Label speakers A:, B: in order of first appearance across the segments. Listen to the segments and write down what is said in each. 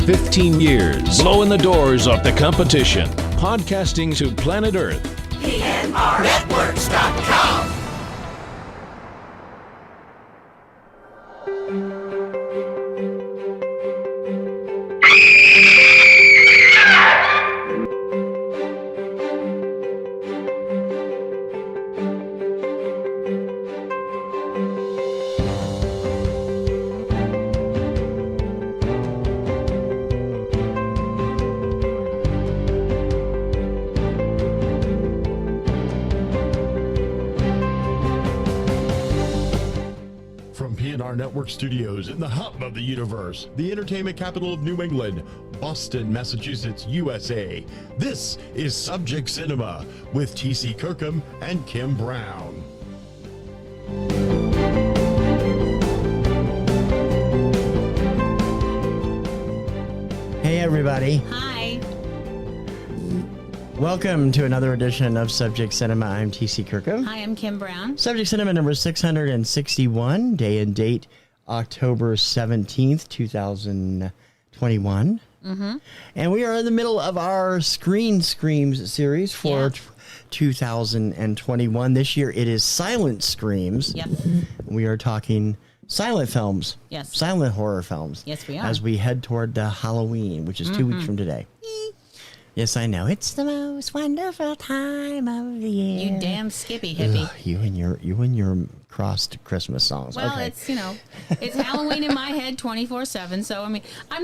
A: 15 years, blowing the doors off the competition. Podcasting to planet Earth.
B: PNRnetworks.com.
C: PNR Network Studios in the hub of the universe, the entertainment capital of New England, Boston, Massachusetts, USA. This is Subject Cinema with T.C. Kirkham and Kim Brown.
D: Hey everybody.
E: Hi.
D: Welcome to another edition of Subject Cinema. I'm T.C. Kirkham.
E: Hi, I'm Kim Brown.
D: Subject Cinema number 661, day and date October 17th, 2021. And we are in the middle of our Screen Screams series for 2021. This year it is Silent Screams.
E: Yep.
D: We are talking silent films.
E: Yes.
D: Silent horror films.
E: Yes, we are.
D: As we head toward the Halloween, which is 2 weeks from today. Yes, I know. It's the most wonderful time of the year.
E: You damn Skippy hippie.
D: Ugh, you and your crossed Christmas songs.
E: Well,
D: okay.
E: it's Halloween in my head 24/7. So I mean, I'm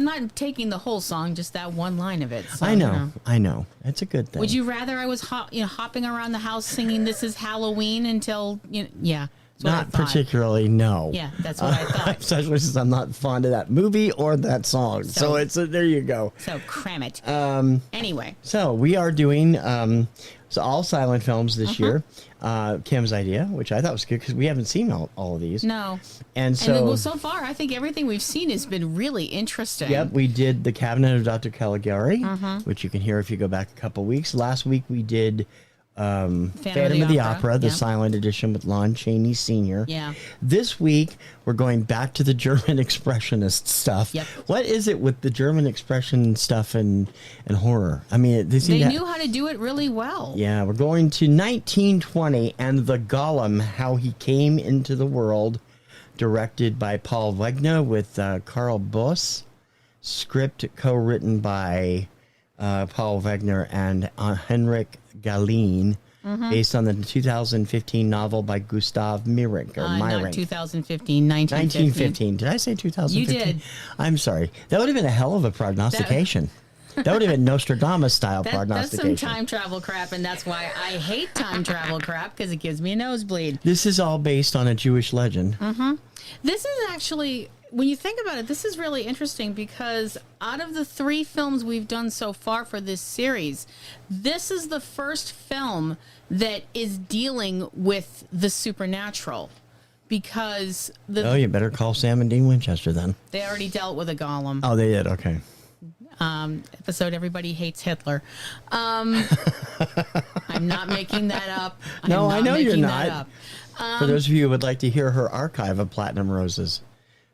E: not taking the whole song, just that one line of it. So,
D: I know. It's a good thing.
E: Would you rather I was hopping around the house singing "This Is Halloween" until yeah? That's what I
D: Not
E: thought.
D: particularly, no.
E: Yeah, that's what I thought.
D: Especially since I'm not fond of that movie or that song. So it's there you go.
E: So cram it. Anyway.
D: So we are doing all silent films this year. Kim's idea, which I thought was good because we haven't seen all of these.
E: No.
D: And so
E: far, I think everything we've seen has been really interesting.
D: Yep, we did The Cabinet of Dr. Caligari, which you can hear if you go back a couple weeks. Last week we did Phantom of the Opera, the silent edition with Lon Chaney Sr.
E: Yeah.
D: This week we're going back to the German Expressionist stuff.
E: Yep.
D: What is it with the German Expression stuff and horror? I mean,
E: they knew how to do it really well.
D: Yeah, we're going to 1920 and the Golem, how he came into the world, directed by Paul Wegener with Karl Boss, script co-written by Paul Wegener and Henrik Galeen, based on the 2015 novel by Gustav Meyrink.
E: Not 2015, 1915.
D: Did I say 2015?
E: You did.
D: I'm sorry. That would have been a hell of a prognostication. That would have been Nostradamus-style prognostication.
E: That's some time travel crap, and that's why I hate time travel crap, because it gives me a nosebleed.
D: This is all based on a Jewish legend.
E: This is actually, when you think about it, this is really interesting because out of the 3 films we've done so far for this series, this is the first film that is dealing with the supernatural. Because
D: you better call Sam and Dean Winchester then.
E: They already dealt with a golem.
D: Oh, they did? Okay.
E: Episode Everybody Hates Hitler. I'm not making that up.
D: No, I know you're
E: that
D: not.
E: Up.
D: For those of you who would like to hear her archive of Platinum Roses,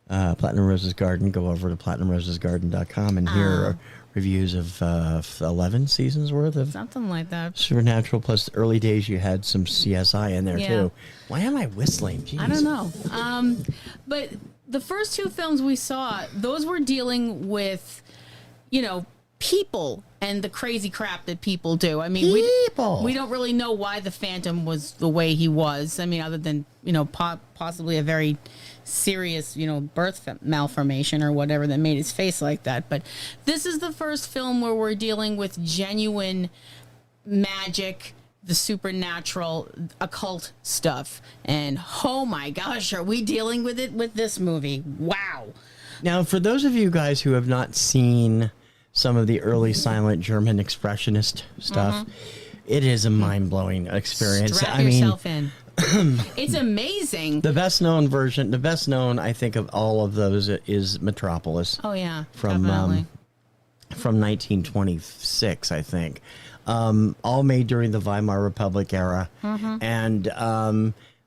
D: Platinum Roses Garden, go over to platinumrosesgarden.com and hear reviews of 11 seasons worth of
E: something like that.
D: Supernatural. Plus, the early days you had some CSI in there too. Why am I whistling? Jeez.
E: I don't know. But the first 2 films we saw, those were dealing with, people and the crazy crap that people do. I mean, we don't really know why the Phantom was the way he was. I mean, other than, possibly a very serious, birth malformation or whatever that made his face like that. But this is the first film where we're dealing with genuine magic, the supernatural, occult stuff. And oh my gosh, are we dealing with it with this movie? Wow.
D: Now, for those of you guys who have not seen some of the early silent German expressionist stuff, it is a mind-blowing experience.
E: Strap yourself in. It's amazing.
D: The best known version, I think, of all of those is Metropolis.
E: Oh yeah,
D: from 1926, I think. All made during the Weimar Republic era, and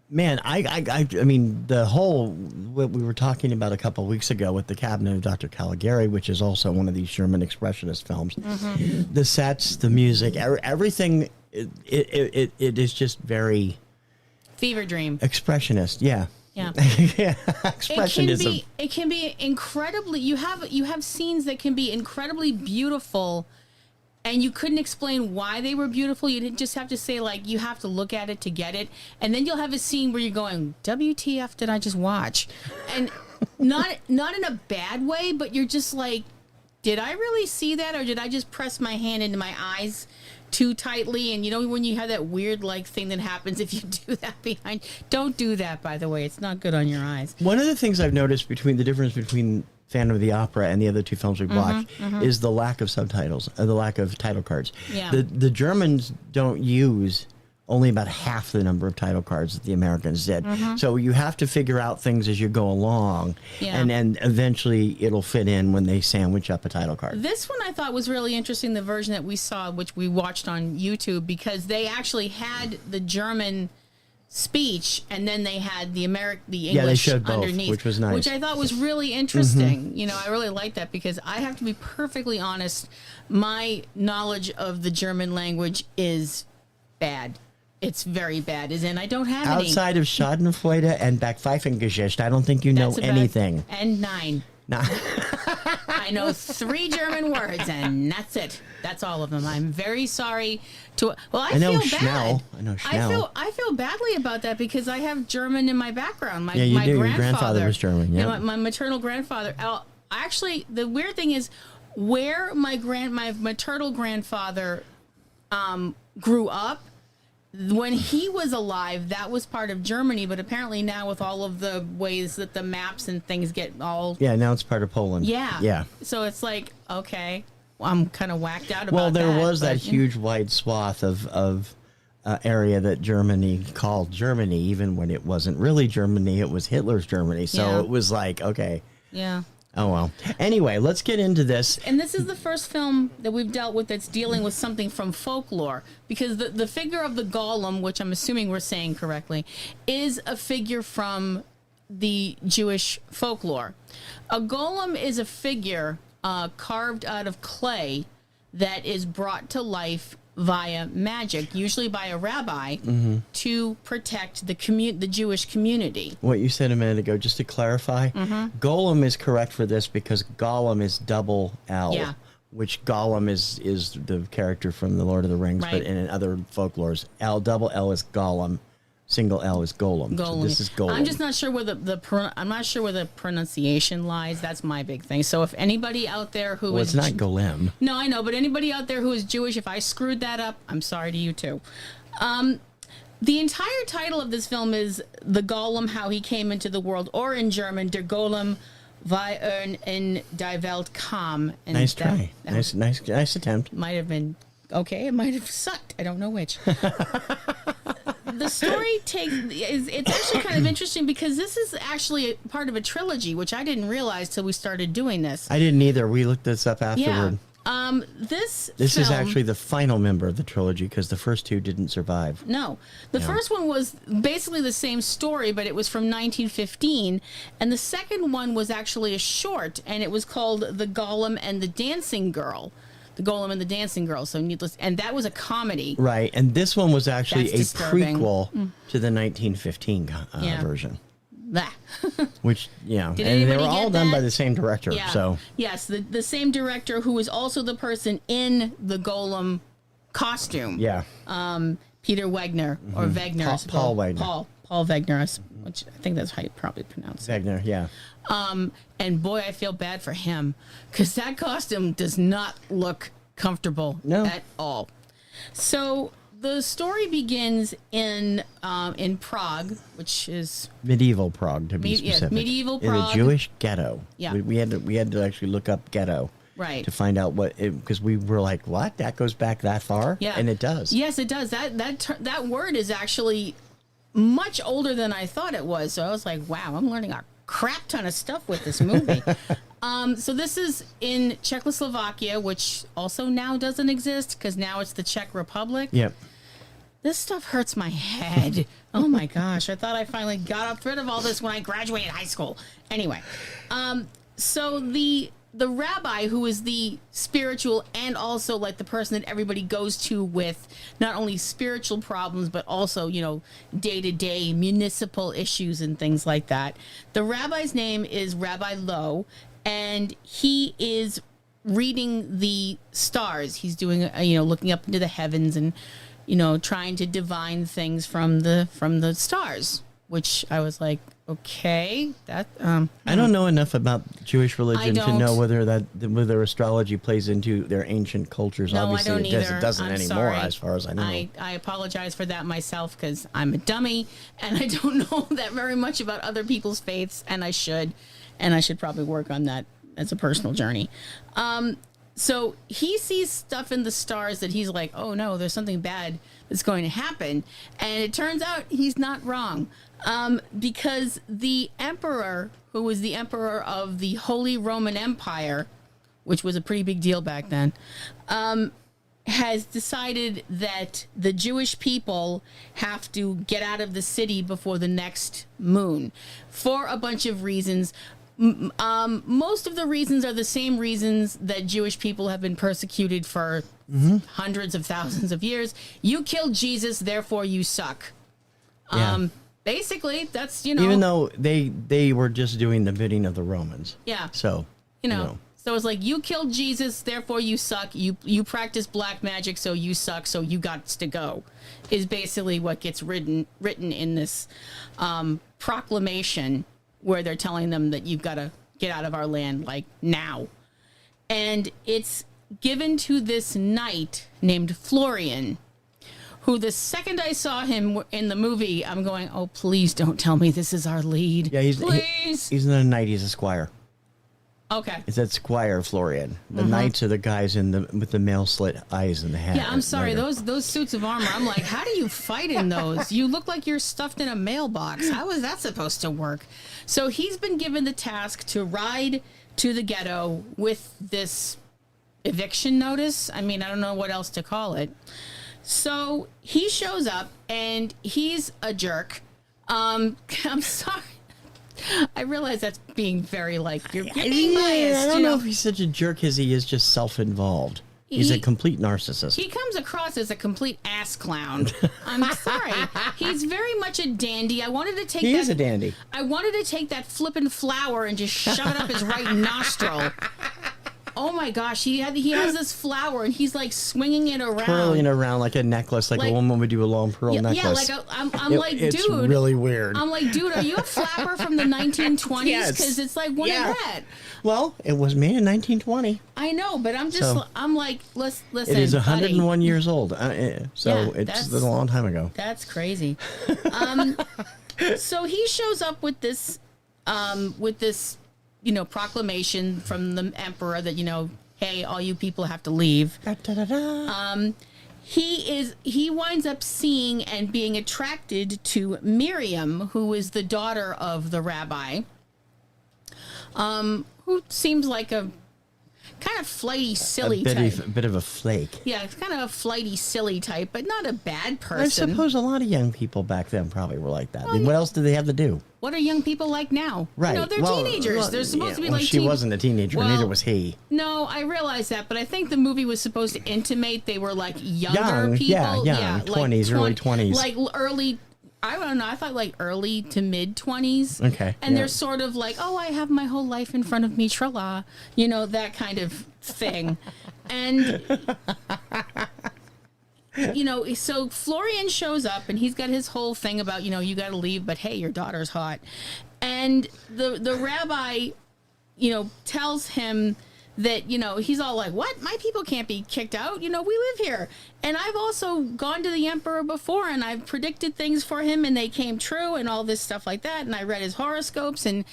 D: Man, I mean, the whole, what we were talking about a couple of weeks ago with the Cabinet of Dr. Caligari, which is also one of these German expressionist films, the sets, the music, everything, it is just very...
E: Fever dream.
D: Expressionist, yeah.
E: Yeah.
D: Yeah, expressionism.
E: It can be incredibly, you have scenes that can be incredibly beautiful, and you couldn't explain why they were beautiful. You didn't just have to say, like, you have to look at it to get it. And then you'll have a scene where you're going, WTF did I just watch? And not in a bad way, but you're just like, did I really see that? Or did I just press my hand into my eyes too tightly? And you know when you have that weird, like, thing that happens if you do that behind... Don't do that, by the way. It's not good on your eyes.
D: One of the things I've noticed between the difference between Phantom of the Opera and the other two films we've watched is the lack of subtitles, the lack of title cards.
E: Yeah.
D: The Germans don't use only about half the number of title cards that the Americans did. So you have to figure out things as you go along, and then eventually it'll fit in when they sandwich up a title card.
E: This one I thought was really interesting, the version that we saw, which we watched on YouTube, because they actually had the German speech and then they had the English
D: they showed both,
E: underneath,
D: which was nice.
E: which I thought was really interesting. You know, I really like that because I have to be perfectly honest, my knowledge of the German language is bad. It's very bad, as in I don't have any.
D: Outside of Schadenfreude and Backpfeifengeschichte, I don't think you know anything.
E: And 9. I know 3 German words, and that's it. That's all of them. I'm very sorry to. Well, I
D: know
E: feel
D: Schnell.
E: bad.
D: I know Schnell.
E: I feel badly about that because I have German in my background. My
D: Yeah, you
E: my
D: do.
E: grandfather,
D: Your grandfather was German.
E: you
D: Yeah.
E: know, my maternal grandfather. Actually, the weird thing is where my maternal grandfather grew up. When he was alive, that was part of Germany, but apparently now with all of the ways that the maps and things get all...
D: Yeah, now it's part of Poland.
E: Yeah.
D: Yeah.
E: So it's like, okay, I'm kind of whacked out about that.
D: Well, there was that huge wide swath of area that Germany called Germany, even when it wasn't really Germany, it was Hitler's Germany. So it was like, okay.
E: Yeah.
D: Oh, well. Anyway, let's get into this.
E: And this is the first film that we've dealt with that's dealing with something from folklore, because the figure of the Golem, which I'm assuming we're saying correctly, is a figure from the Jewish folklore. A golem is a figure carved out of clay that is brought to life via magic, usually by a rabbi, to protect the Jewish community.
D: What you said a minute ago, just to clarify, Golem is correct for this because Golem is double L,
E: Yeah.
D: which Golem is the character from the Lord of the Rings,
E: Right.
D: but in other folklores, double L is Golem, single L is Golem. So this is Golem.
E: I'm just not sure where I'm not sure where the pronunciation lies. That's my big thing. So if anybody out there who
D: Well, it's not Golem.
E: No, I know, but anybody out there who is Jewish, if I screwed that up, I'm sorry to you too. The entire title of this film is The Golem, How He Came Into the World, or in German, Der Golem, wie in die Welt kam. And
D: Nice try. Nice attempt.
E: Might have been okay. It might have sucked. I don't know which. The story it's actually kind of interesting because this is actually part of a trilogy, which I didn't realize till we started doing this.
D: I didn't either. We looked this up afterward.
E: Yeah. This
D: is actually the final member of the trilogy because the first two didn't survive.
E: No. The first one was basically the same story, but it was from 1915. And the second one was actually a short, and it was called The Golem and the Dancing Girl. The Golem and the Dancing Girl. So needless. And that was a comedy.
D: Right. And this one was actually
E: That's disturbing.
D: prequel to the 1915 version.
E: Blah.
D: Which,
E: Did
D: and they
E: anybody
D: were all
E: get
D: done
E: that?
D: by the same director.
E: Yeah.
D: So
E: Yes, the same director who is also the person in the Golem costume.
D: yeah.
E: Peter Wegner or Wegner. I suppose.
D: Paul Wegner.
E: Paul Wegner, which I think that's how you probably pronounce it.
D: Wagner, yeah.
E: And boy, I feel bad for him because that costume does not look comfortable at all. So the story begins in Prague, which is
D: Medieval Prague, to be specific.
E: medieval
D: in
E: Prague.
D: a Jewish ghetto.
E: Yeah.
D: We had to actually look up ghetto.
E: Right.
D: To find out because we were like, what? That goes back that far?
E: Yeah.
D: And it does.
E: Yes, it does. That word is actually much older than I thought it was. So I was like, wow, I'm learning a crap ton of stuff with this movie. So this is in Czechoslovakia, which also now doesn't exist because now it's the Czech Republic.
D: Yep.
E: This stuff hurts my head. Oh my gosh. I thought I finally got rid of all this when I graduated high school. Anyway, so the rabbi, who is the spiritual and also like the person that everybody goes to with not only spiritual problems, but also, day-to-day municipal issues and things like that. The rabbi's name is Rabbi Lowe, and he is reading the stars. He's doing, looking up into the heavens and, trying to divine things from the stars, which I was like, okay, that
D: I don't know enough about Jewish religion to know whether astrology plays into their ancient cultures.
E: No,
D: obviously
E: I don't
D: it doesn't
E: I'm
D: anymore,
E: sorry.
D: as far as I know.
E: I apologize for that myself because I'm a dummy and I don't know that very much about other people's faiths, and I should probably work on that as a personal journey. So he sees stuff in the stars that he's like, oh no, there's something bad that's going to happen. And it turns out he's not wrong. Because the emperor, who was the emperor of the Holy Roman Empire, which was a pretty big deal back then, has decided that the Jewish people have to get out of the city before the next moon for a bunch of reasons. Most of the reasons are the same reasons that Jewish people have been persecuted for hundreds of thousands of years. You killed Jesus, therefore you suck.
D: Yeah.
E: Basically, that's,
D: Even though they were just doing the bidding of the Romans.
E: Yeah.
D: So,
E: So it's like, you killed Jesus, therefore you suck. You practice black magic, so you suck, so you got to go, is basically what gets written in this proclamation, where they're telling them that you've got to get out of our land, like, now. And it's given to this knight named Florian, who the second I saw him in the movie, I'm going, oh, please don't tell me this is our lead.
D: Yeah, he's not a knight, he's a squire.
E: Okay.
D: It's that Squire Florian. The knights are the guys with the male slit eyes and the hat.
E: Yeah, I'm sorry. Those suits of armor, I'm like, how do you fight in those? You look like you're stuffed in a mailbox. How is that supposed to work? So he's been given the task to ride to the ghetto with this eviction notice. I mean, I don't know what else to call it. So he shows up and he's a jerk. I'm sorry. I realize that's being very you're being biased.
D: I don't know if he's such a jerk as he is just self-involved. He's a complete narcissist.
E: He comes across as a complete ass clown. I'm sorry. He's very much a dandy. He is
D: a dandy.
E: I wanted to take that flippin' flower and just shove it up his right nostril. Oh my gosh, he has this flower and he's like swinging it around.
D: Twirling around like a necklace, like a woman would do a long pearl necklace.
E: Yeah, I'm like, dude.
D: It's really weird.
E: I'm like, dude, are you a flapper from the 1920s?
D: Yes.
E: Because it's like, what is that?
D: Well, it was made in 1920.
E: I know, but I'm like, listen.
D: It is 101
E: buddy.
D: years old. It's a long time ago.
E: That's crazy. So he shows up with this, proclamation from the emperor that, hey, all you people have to leave. He winds up seeing and being attracted to Miriam, who is the daughter of the rabbi, who seems like a kind of flighty, silly type.
D: A bit of a flake.
E: Yeah, it's kind of a flighty, silly type, but not a bad person.
D: I suppose a lot of young people back then probably were like that. What else do they have to do?
E: What are young people like now?
D: Right.
E: They're teenagers. They're supposed to be like
D: she wasn't a teenager, neither was he.
E: No, I realize that, but I think the movie was supposed to intimate they were like younger people.
D: Yeah, 20s, early 20s.
E: Like early, I don't know, I thought like early to mid 20s.
D: Okay.
E: And they're sort of like, oh, I have my whole life in front of me, tra-la, that kind of thing. And... so Florian shows up and he's got his whole thing about, you got to leave, but hey, your daughter's hot. And the rabbi, tells him that, he's all like, what? My people can't be kicked out. We live here. And I've also gone to the emperor before and I've predicted things for him and they came true and all this stuff like that. And I read his horoscopes and,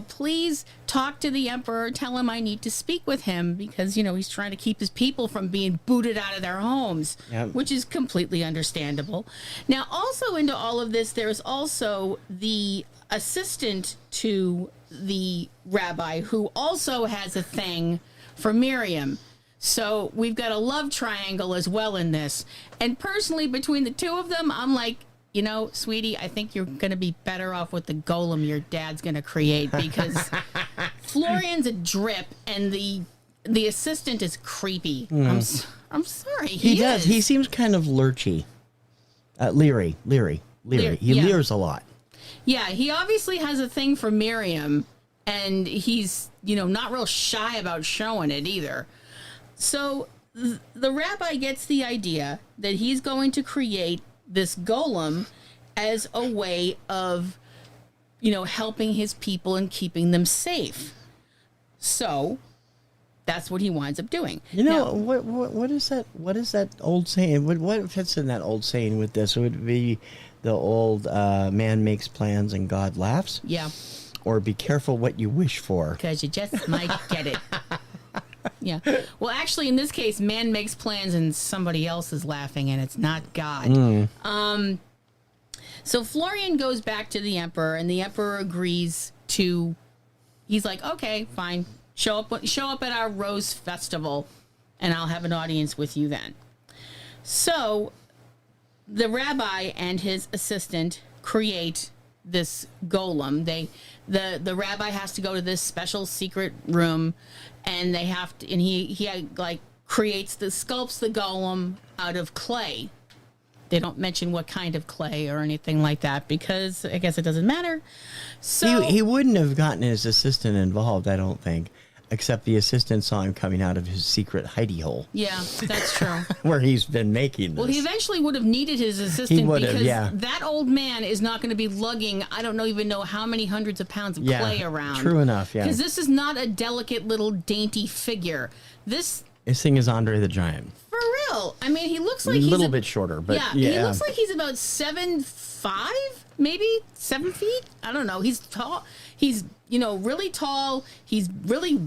E: please talk to the emperor, tell him I need to speak with him because, he's trying to keep his people from being booted out of their homes, which is completely understandable. Now, also into all of this, there's also the assistant to the rabbi who also has a thing for Miriam. So we've got a love triangle as well in this. And personally, between the two of them, I'm like, you know, sweetie, I think you're going to be better off with the golem your dad's going to create, because Florian's a drip and the assistant is creepy. I'm sorry.
D: He does. He seems kind of lurchy. Leery. He leers a lot.
E: Yeah, he obviously has a thing for Miriam, and he's, you know, not real shy about showing it either. So the rabbi gets the idea that he's going to create this golem as a way of, you know, helping his people and keeping them safe. So that's what he winds up doing.
D: You know, what is that? What is that old saying? What fits in that old saying with this? Would it be the old man makes plans and God laughs?
E: Yeah.
D: Or be careful what you wish for.
E: Because you just might get it. Yeah. Well, actually, in this case, man makes plans and somebody else is laughing, and it's not God. So Florian goes back to the Emperor, and the Emperor agrees to. He's like, okay, fine. Show up at our Rose Festival, and I'll have an audience with you then. So the rabbi and his assistant create this golem. The rabbi has to go to this special secret room, and they have to, and he like sculpts the golem out of clay. They don't mention what kind of clay or anything like that, because I guess it doesn't matter. So
D: he wouldn't have gotten his assistant involved, I don't think, except the assistant saw him coming out of his secret hidey hole.
E: Yeah, that's true.
D: Where he's been making this.
E: Well, he eventually would have needed his assistant, because
D: yeah.
E: that old man is not going to be lugging, I don't even know how many hundreds of pounds of clay around.
D: True enough, yeah.
E: Because this is not a delicate little dainty figure. This
D: thing is Andre the Giant.
E: For real. I mean, he looks like
D: a
E: he's
D: little bit shorter, but yeah.
E: He looks like he's about 7'5", maybe 7 feet. I don't know. He's tall. He's, you know, really tall. He's really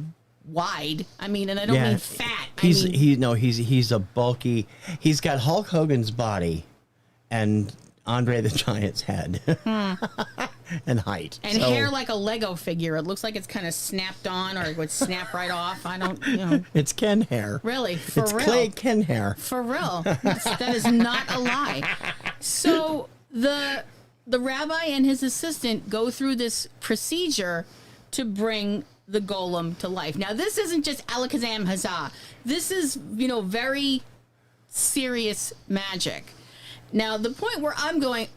E: wide. I mean, and I don't mean fat.
D: He's a bulky. He's got Hulk Hogan's body and Andre the Giant's head and height
E: and hair like a Lego figure. It looks like it's kind of snapped on, or it would snap right off. I don't, you know.
D: It's Ken hair.
E: Really, for
D: it's
E: real.
D: Clay Ken hair.
E: For real. That is not a lie. So the rabbi and his assistant go through this procedure to bring the golem to life. Now, this isn't just alakazam huzzah. This is, you know, very serious magic. Now, the point where I'm going,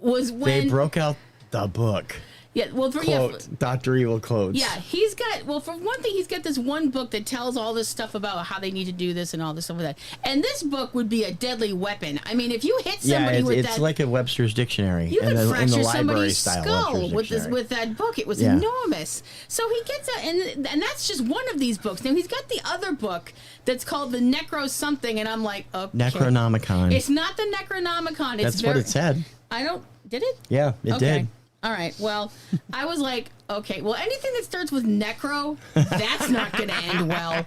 E: was when
D: they broke out the book.
E: Yeah, well,
D: Dr. Evil quotes.
E: Yeah, he's got, well, for one thing, he's got this one book that tells all this stuff about how they need to do this and all this stuff with that. And this book would be a deadly weapon. I mean, if you hit somebody with that,
D: it's like a Webster's dictionary.
E: You could fracture somebody's
D: style
E: skull with that book. It was enormous. So he gets and that's just one of these books. Now he's got the other book that's called the Necro something, and I'm like, okay.
D: Necronomicon.
E: It's not the Necronomicon.
D: That's what it said.
E: Did it?
D: Yeah, it did.
E: All right. Well, I was like, okay. Well, anything that starts with necro, that's not going to end well.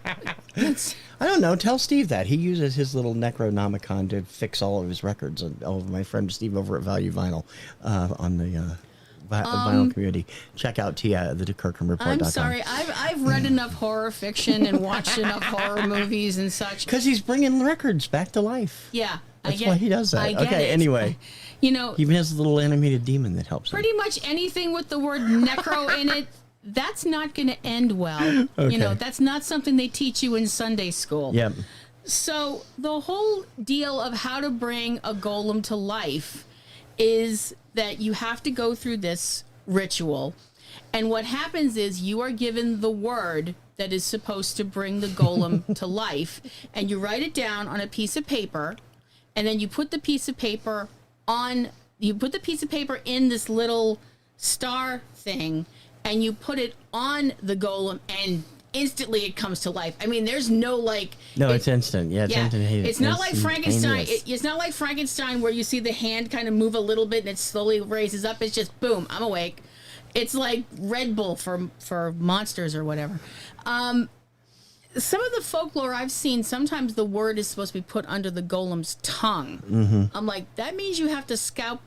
D: I don't know. Tell Steve that. He uses his little Necronomicon to fix all of his records. And all of my friend Steve over at Value Vinyl on the vinyl community. Check out the Kirkham Report.
E: I'm sorry. I've read enough horror fiction and watched enough horror movies and such.
D: Because he's bringing records back to life.
E: Yeah.
D: That's why he does that.
E: I get
D: Okay,
E: it.
D: anyway.
E: You know,
D: he even has a little animated demon that helps him.
E: Pretty much anything with the word necro in it, that's not going to end well.
D: Okay.
E: You know, that's not something they teach you in Sunday school.
D: Yep.
E: So the whole deal of how to bring a golem to life is that you have to go through this ritual. And what happens is you are given the word that is supposed to bring the golem to life. And you write it down on a piece of paper. And then you put the piece of paper in this little star thing, and you put it on the golem, and instantly it comes to life. I mean, there's no like.
D: No, it's instant. Yeah, it's instant.
E: It's not like Frankenstein. It's not like Frankenstein where you see the hand kind of move a little bit and it slowly raises up. It's just boom, I'm awake. It's like Red Bull for monsters or whatever. Some of the folklore I've seen, sometimes the word is supposed to be put under the golem's tongue.
D: Mm-hmm.
E: I'm like, that means you have to scalp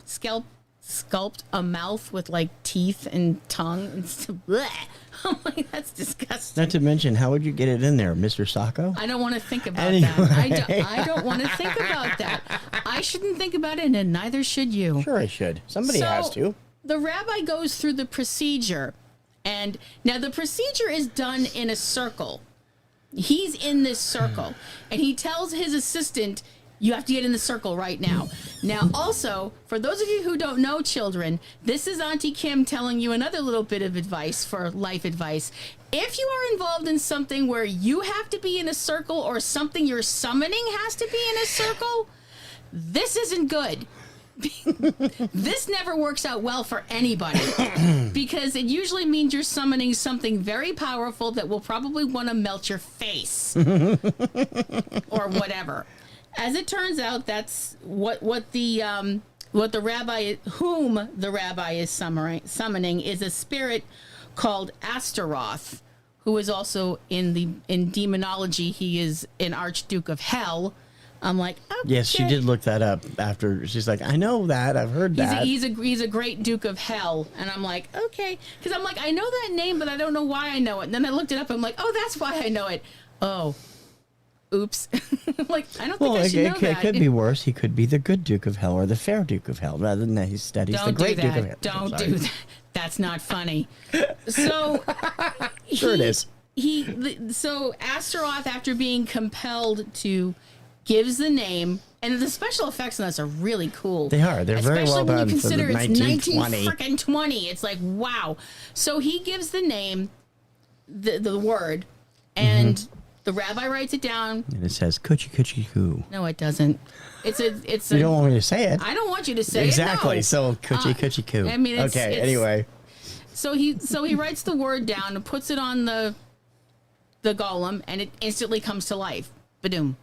E: sculpt a mouth with like teeth and tongue and stuff. Blech. I'm like, that's disgusting.
D: Not to mention, how would you get it in there, Mr. Sacco?
E: I don't want to think about that. I don't want to think about that. I shouldn't think about it, and neither should you.
D: Sure, I should. Somebody has to.
E: The rabbi goes through the procedure, and now the procedure is done in a circle. He's in this circle, and he tells his assistant, you have to get in the circle right now. Now, also, for those of you who don't know children, this is Auntie Kim telling you another little bit of advice for life advice. If you are involved in something where you have to be in a circle or something you're summoning has to be in a circle, this isn't good. This never works out well for anybody because it usually means you're summoning something very powerful that will probably want to melt your face or whatever. As it turns out, that's what the rabbi, whom the rabbi is summoning, is a spirit called Astaroth, who is also in demonology. He is an Archduke of Hell. I'm like, okay.
D: Yes, she did look that up after. She's like, I know that. I've heard that.
E: He's a great Duke of Hell. And I'm like, okay. Because I'm like, I know that name, but I don't know why I know it. And then I looked it up. I'm like, oh, that's why I know it. Oh, oops. Like, I don't think I should know that.
D: It could be worse. He could be the good Duke of Hell or the fair Duke of Hell, rather than that he studies the great Duke of Hell.
E: Don't do that. That's not funny. So,
D: sure it is.
E: So Astaroth, after being compelled to, gives the name, and the special effects on this are really cool.
D: They are. They're very well done for the 1920.
E: Especially when you consider it's 1920. It's like, wow. So he gives the name, the word, and the rabbi writes it down.
D: And it says, Coochie Coochie Coo.
E: No, it doesn't. It's
D: You don't want me to say it.
E: I don't want you to say
D: exactly.
E: it. Exactly.
D: No. So, Coochie Coochie Coo.
E: I mean,
D: anyway.
E: So he writes the word down and puts it on the golem, and it instantly comes to life. Badoom.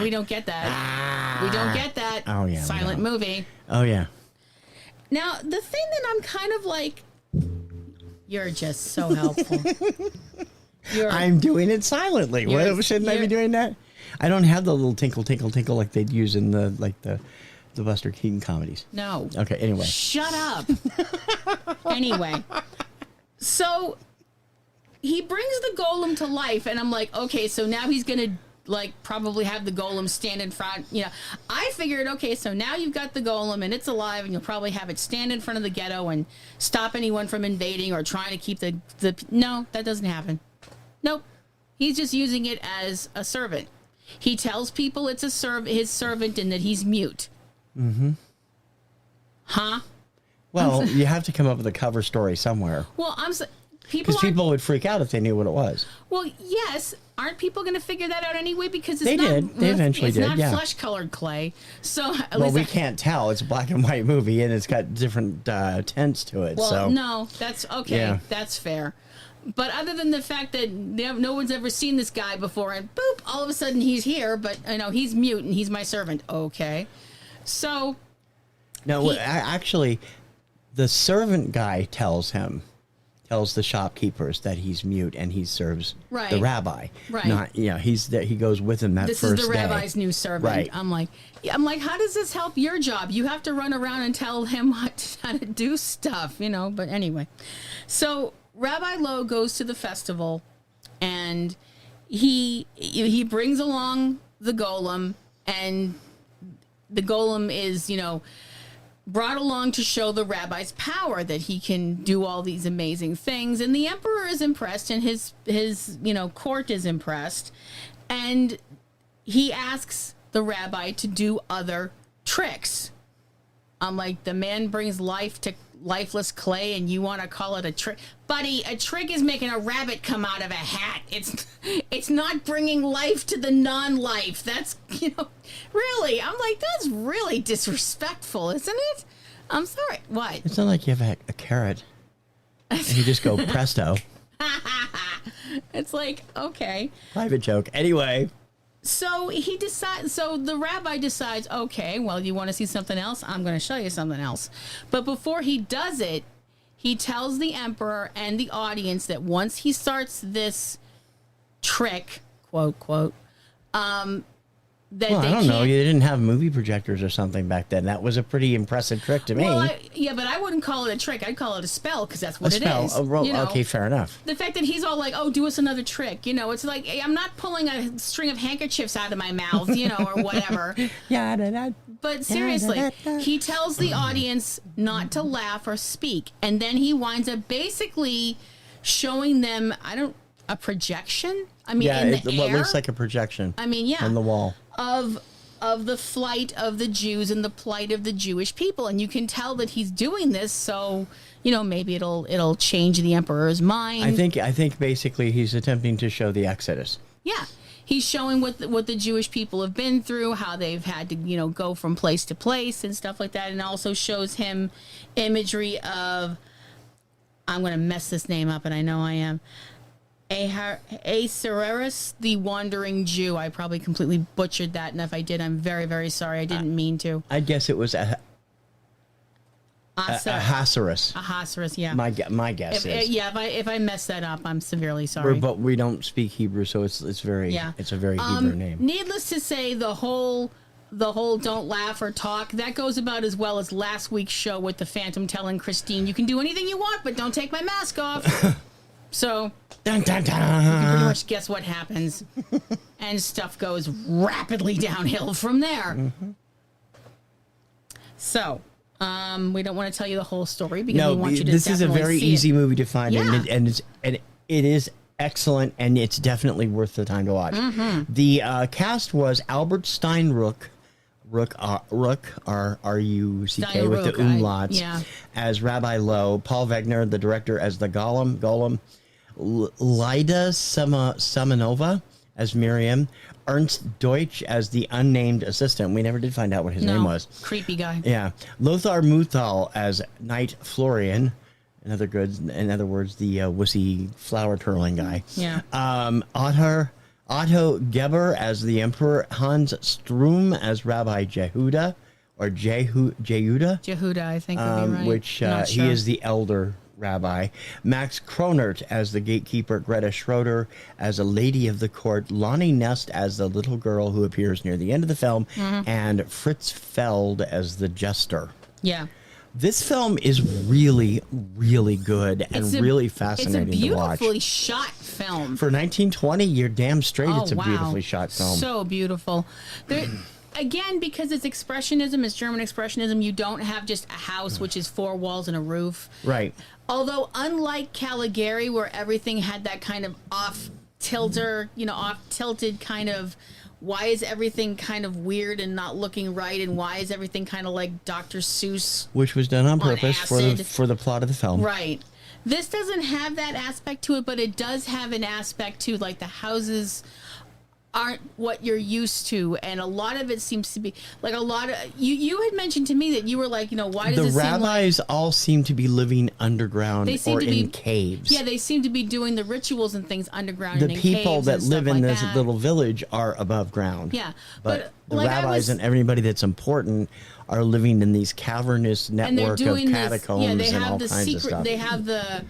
E: We don't get that. We don't get that.
D: Oh, yeah.
E: Silent movie.
D: Oh, yeah.
E: Now, the thing that I'm kind of like, you're just so helpful.
D: I'm doing it silently. What, shouldn't I be doing that? I don't have the little tinkle, tinkle, tinkle like they'd use in the Buster Keaton comedies.
E: No.
D: Okay, anyway.
E: Shut up. Anyway. So he brings the golem to life, and I'm like, okay, so now he's going to probably have the golem stand in front. You know, I figured, okay, so now you've got the golem and it's alive, and you'll probably have it stand in front of the ghetto and stop anyone from invading or trying to keep the no, that doesn't happen. Nope. He's just using it as a servant. He tells people it's his servant and that he's mute. Mm-hmm. Huh?
D: Well, you have to come up with a cover story somewhere.
E: Well,
D: because people would freak out if they knew what it was.
E: Well, yes. Aren't people going to figure that out anyway? Because
D: they eventually did.
E: It's not flesh-colored clay. So
D: we can't tell. It's a black and white movie, and it's got different tints to it.
E: Well,
D: so
E: no, that's okay.
D: Yeah.
E: That's fair. But other than the fact that no one's ever seen this guy before, and boop, all of a sudden he's here, but he's mute and he's my servant. Okay, so
D: no, actually, the servant guy tells the shopkeepers that he's mute and he serves the rabbi.
E: Right.
D: Not, he's there. He goes with him that
E: this
D: first day.
E: This is the rabbi's new servant.
D: Right.
E: I'm like, how does this help your job? You have to run around and tell him how to do stuff, But anyway, so Rabbi Lowe goes to the festival, and he brings along the golem, and the golem is, brought along to show the rabbi's power, that he can do all these amazing things. And the emperor is impressed, and his court is impressed. And he asks the rabbi to do other tricks. I'm like, the man brings life to lifeless clay, and you want to call it a trick? Buddy, a trick is making a rabbit come out of a hat. It's not bringing life to the non-life. That's, really. I'm like, that's really disrespectful, isn't it? I'm sorry. What?
D: It's not like you have a carrot and you just go presto.
E: It's like, okay.
D: Private joke. Anyway.
E: So the rabbi decides, okay, well, you want to see something else? I'm going to show you something else. But before he does it, he tells the emperor and the audience that once he starts this trick, quote, quote, that
D: Well,
E: they
D: I don't know.
E: can't-
D: You didn't have movie projectors or something back then. That was a pretty impressive trick to me.
E: Well, yeah, but I wouldn't call it a trick. I'd call it a spell because that's what
D: a
E: it
D: spell.
E: is.
D: Okay, fair enough.
E: The fact that he's all like, "Oh, do us another trick," it's like, hey, I'm not pulling a string of handkerchiefs out of my mouth, or whatever.
D: Yeah,
E: But seriously, he tells the audience not to laugh or speak, and then he winds up basically showing them a projection. I mean, in the
D: what
E: air.
D: looks like a projection.
E: I mean, yeah,
D: on the wall
E: of the flight of the Jews and the plight of the Jewish people, and you can tell that he's doing this so maybe it'll change the emperor's mind.
D: I think basically he's attempting to show the Exodus.
E: Yeah, he's showing what the Jewish people have been through, how they've had to go from place to place and stuff like that, and also shows him imagery of, I'm going to mess this name up, and I know I am. Ahasuerus, the wandering Jew. I probably completely butchered that, and if I did, I'm very, very sorry. I didn't mean to.
D: I guess it was Ahasuerus.
E: Ahasuerus, yeah.
D: My guess is.
E: If I mess that up, I'm severely sorry.
D: But we don't speak Hebrew, so it's a very Hebrew name.
E: Needless to say, the whole don't laugh or talk, that goes about as well as last week's show with the Phantom telling Christine, you can do anything you want, but don't take my mask off. So,
D: dun, dun, dun.
E: You can pretty much guess what happens. And stuff goes rapidly downhill from there.
D: Mm-hmm.
E: So, we don't want to tell you the whole story because we want you to
D: this is a
E: definitely
D: very
E: see
D: easy
E: it.
D: movie to find,
E: Yeah.
D: and it is excellent, and it's definitely worth the time to watch.
E: Mm-hmm.
D: The cast was Albert Steinruck, R-U-C-K, with the umlauts, as Rabbi Lowe, Paul Wegner, the director, as the Golem, Lida Samanova as Miriam, Ernst Deutsch as the unnamed assistant. We never did find out what his name was.
E: Creepy guy.
D: Yeah. Lothar Muthal as Knight Florian. In other words, the wussy flower twirling guy.
E: Yeah.
D: Otto Geber as the Emperor, Hans Strum as Rabbi Jehuda, or Jehuda,
E: I think would be right.
D: which
E: Not sure.
D: he is the elder rabbi. Max Kronert as the gatekeeper, Greta Schroeder as a lady of the court, Lonnie Nest as the little girl who appears near the end of the film, and Fritz Feld as the jester.
E: Yeah.
D: This film is really, really good and really fascinating to watch.
E: It's a beautifully shot film.
D: For 1920, you're damn straight it's a beautifully shot film.
E: So beautiful. Again, because it's expressionism, it's German expressionism, you don't have just a house, which is four walls and a roof.
D: Right.
E: Although, unlike Caligari, where everything had that kind of off-tilted kind of, why is everything kind of weird and not looking right, and why is everything kind of like Dr. Seuss?
D: Which was done on purpose
E: acid.
D: for the plot of the film.
E: Right. This doesn't have that aspect to it, but it does have an aspect to, like, the houses aren't what you're used to, and a lot of it seems to be like you had mentioned to me that you were like, why does
D: the
E: it
D: rabbis
E: seem like
D: all seem to be living underground or in caves?
E: Yeah, they seem to be doing the rituals and things underground.
D: The
E: and in
D: people
E: caves
D: that
E: and
D: live
E: stuff
D: in
E: like
D: this
E: that.
D: little village are above ground.
E: Yeah,
D: but the
E: like
D: rabbis and everybody that's important are living in these cavernous network of catacombs and all kinds of stuff.
E: They have the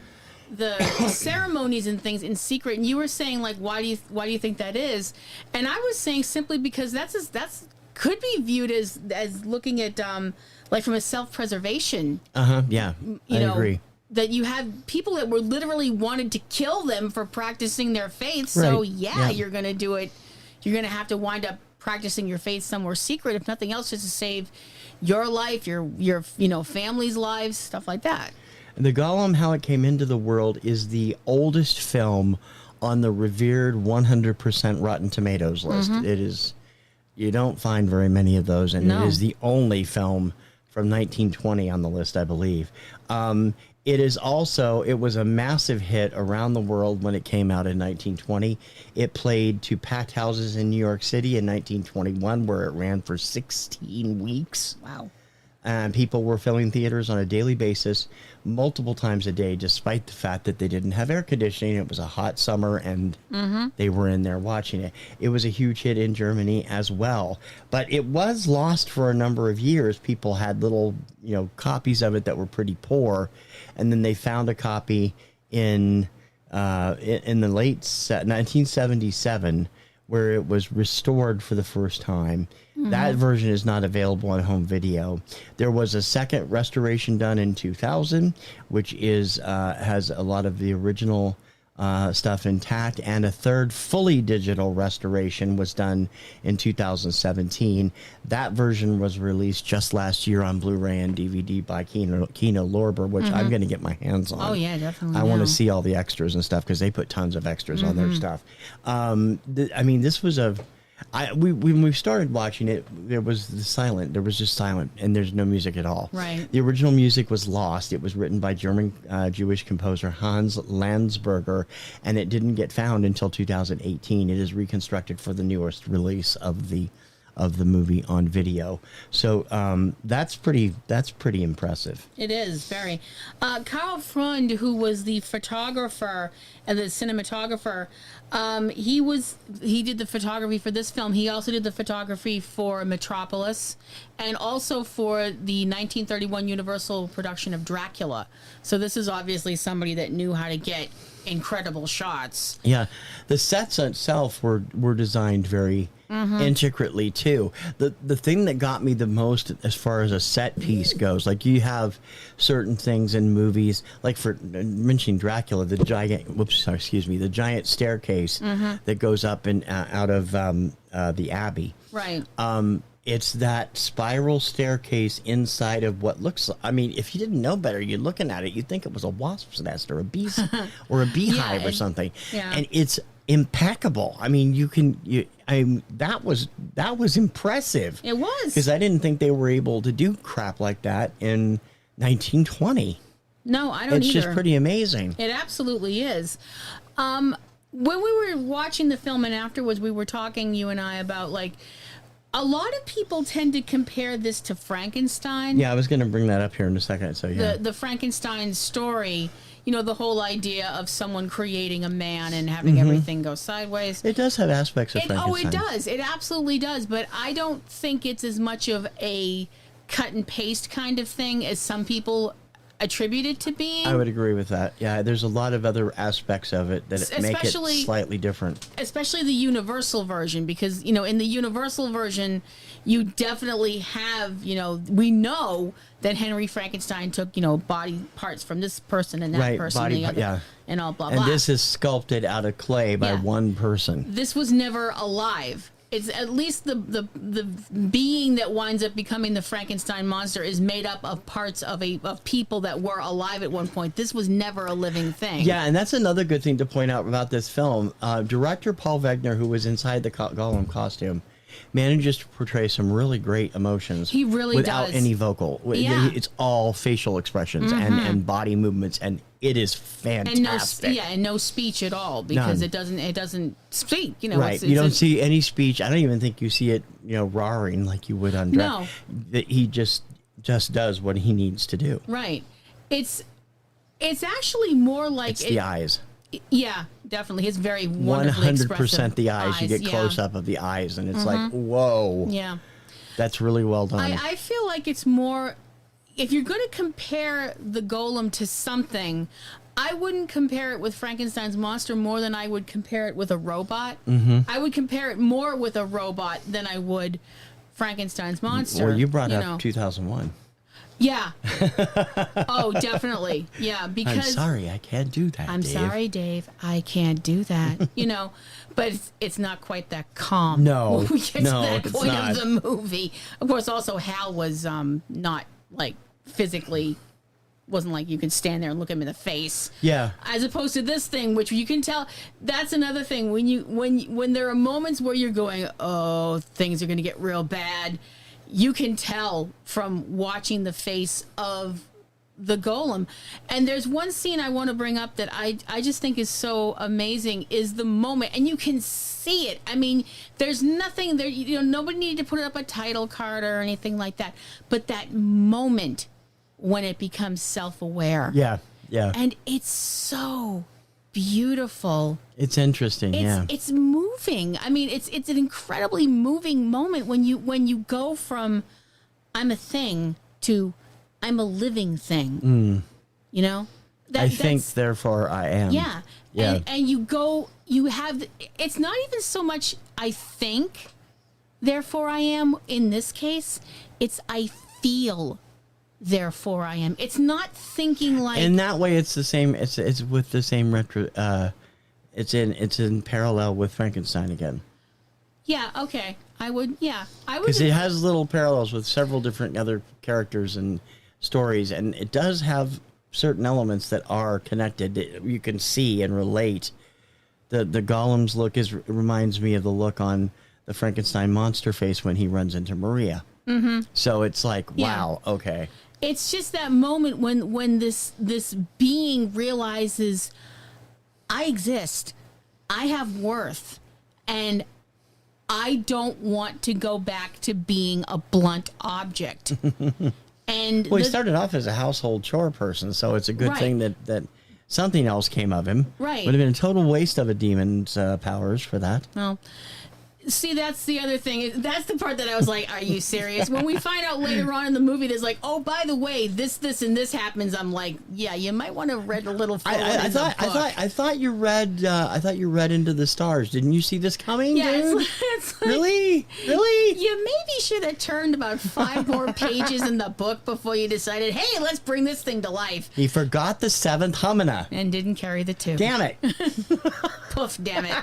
E: ceremonies and things in secret, and you were saying, like, why do you think that is? And I was saying simply because that's could be viewed as looking at like from a self-preservation.
D: Yeah, I agree.
E: That you have people that were literally wanted to kill them for practicing their faith. So
D: yeah,
E: you're gonna do it. You're gonna have to wind up practicing your faith somewhere secret, if nothing else, just to save your life, your family's lives, stuff like that.
D: The Golem, How It Came Into the World, is the oldest film on the revered 100% Rotten Tomatoes list. It is, you don't find very many of those, and it is the only film from 1920 on the list, I believe. It was a massive hit around the world when it came out in 1920. It played to packed houses in New York City in 1921, where it ran for 16 weeks.
E: Wow.
D: And people were filling theaters on a daily basis, multiple times a day, despite the fact that they didn't have air conditioning. It was a hot summer, and they were in there watching it. It was a huge hit in Germany as well. But it was lost for a number of years. People had little, copies of it that were pretty poor. And then they found a copy in the late 1977 where it was restored for the first time. That version is not available on home video. There was a second restoration done in 2000, which is has a lot of the original stuff intact, and a third fully digital restoration was done in 2017. That version was released just last year on Blu-ray and DVD by Kino Lorber, which I'm going to get my hands on.
E: Oh yeah, definitely.
D: I want to see all the extras and stuff because they put tons of extras on their stuff. I mean, this was when we started watching it, there was just silent, and there's no music at all.
E: Right.
D: The original music was lost. It was written by German Jewish composer Hans Landsberger, and it didn't get found until 2018. It is reconstructed for the newest release of the movie on video. So that's pretty impressive.
E: It is very. Karl Freund, who was the photographer and the cinematographer, he did the photography for this film. He also did the photography for Metropolis, and also for the 1931 Universal production of Dracula. So this is obviously somebody that knew how to get incredible shots.
D: Yeah, the sets itself were designed very intricately too. The thing that got me the most as far as a set piece goes, like you have certain things in movies, like for mentioning Dracula, the giant staircase that goes up and out of the Abbey.
E: Right.
D: It's that spiral staircase inside of what looks. I mean, if you didn't know better, you're looking at it, you'd think it was a wasp's nest or a bee's or a beehive or something.
E: Yeah.
D: And it's impeccable. I mean, that was impressive.
E: It was,
D: because I didn't think they were able to do crap like that in 1920.
E: No, I don't
D: It's
E: either.
D: just pretty amazing.
E: It absolutely is. When we were watching the film and afterwards, we were talking, you and I, about like, a lot of people tend to compare this to Frankenstein.
D: Yeah, I was going to bring that up here in a second. So yeah,
E: The Frankenstein story, you know, the whole idea of someone creating a man and having everything go sideways.
D: it does have aspects of Frankenstein.
E: Oh, it does. It absolutely does. But I don't think it's as much of a cut and paste kind of thing as some people attribute it to being.
D: I would agree with that. Yeah, there's a lot of other aspects of it that make it slightly different.
E: Especially the Universal version, because, you know, in the Universal version, you definitely have, you know, we know that Henry Frankenstein took, you know, body parts from this person and that person and the other, and all blah, blah.
D: And this is sculpted out of clay by one person.
E: This was never alive. It's at least the being that winds up becoming the Frankenstein monster is made up of parts of people that were alive at one point. This was never a living thing.
D: Yeah, and that's another good thing to point out about this film. Director Paul Wegener, who was inside the Golem costume, manages to portray some really great emotions.
E: He really
D: without
E: does.
D: any vocal.
E: Yeah.
D: It's all facial expressions and body movements, and it is fantastic.
E: And no speech at all, because
D: None.
E: it doesn't speak. You know,
D: Right. You don't see any speech. I don't even think you see it, you know, roaring like you would on Dracula. No. He just does what he needs to do.
E: Right. It's actually more like
D: it's the eyes.
E: Yeah, definitely. It's very wonderfully
D: 100% the eyes. You get close up of the eyes, and it's like, whoa.
E: Yeah.
D: That's really well done.
E: I feel like it's more, if you're going to compare the Golem to something, I wouldn't compare it with Frankenstein's monster more than I would compare it with a robot. I would compare it more with a robot than I would Frankenstein's monster.
D: Well, you brought up 2001.
E: Yeah. Oh, definitely. Yeah, because
D: I'm sorry, I can't do that.
E: I'm
D: Dave.
E: sorry, Dave. I can't do that. You know, but it's not quite that calm.
D: No,
E: when we get to that
D: it's
E: point
D: not.
E: of the movie. Of course, also Hal was not like physically. Wasn't like you could stand there and look him in the face.
D: Yeah.
E: As opposed to this thing, which you can tell. That's another thing when there are moments where you're going, oh, things are going to get real bad. You can tell from watching the face of the Golem. And there's one scene I want to bring up that I just think is so amazing, is the moment, and you can see it. I mean, there's nothing there, you know, nobody needed to put up a title card or anything like that. But that moment when it becomes self-aware.
D: Yeah, yeah.
E: And it's so beautiful.
D: It's interesting,
E: It's moving. I mean, it's an incredibly moving moment when you go from I'm a thing to I'm a living thing. You know?
D: I think, therefore I am.
E: Yeah.
D: Yeah.
E: And it's not even so much I think, therefore I am. In this case, it's I feel, therefore I am. It's not thinking like.
D: In that way, it's the same. It's with the same retro. It's in parallel with Frankenstein again.
E: Yeah. Okay. I would.
D: Because it has little parallels with several different other characters and stories, and it does have certain elements that are connected. You can see and relate. The Golem's look reminds me of the look on the Frankenstein monster face when he runs into Maria. Mm-hmm. So it's like, wow, okay.
E: It's just that moment when this being realizes I exist, I have worth, and I don't want to go back to being a blunt object. And
D: he started off as a household chore person, so it's a good thing that something else came of him.
E: Right.
D: Would have been a total waste of a demon's powers for that.
E: Well, see, that's the other thing. That's the part that I was like, are you serious? When we find out later on in the movie, there's like, oh, by the way, this, and this happens. I'm like, yeah, you might want to read a little further.
D: I thought you read Into the Stars. Didn't you see this coming, dude?
E: It's like,
D: Really?
E: You maybe should have turned about 5 more pages in the book before you decided, hey, let's bring this thing to life.
D: He forgot the 7th homina.
E: And didn't carry the 2.
D: Damn it.
E: Poof, damn it.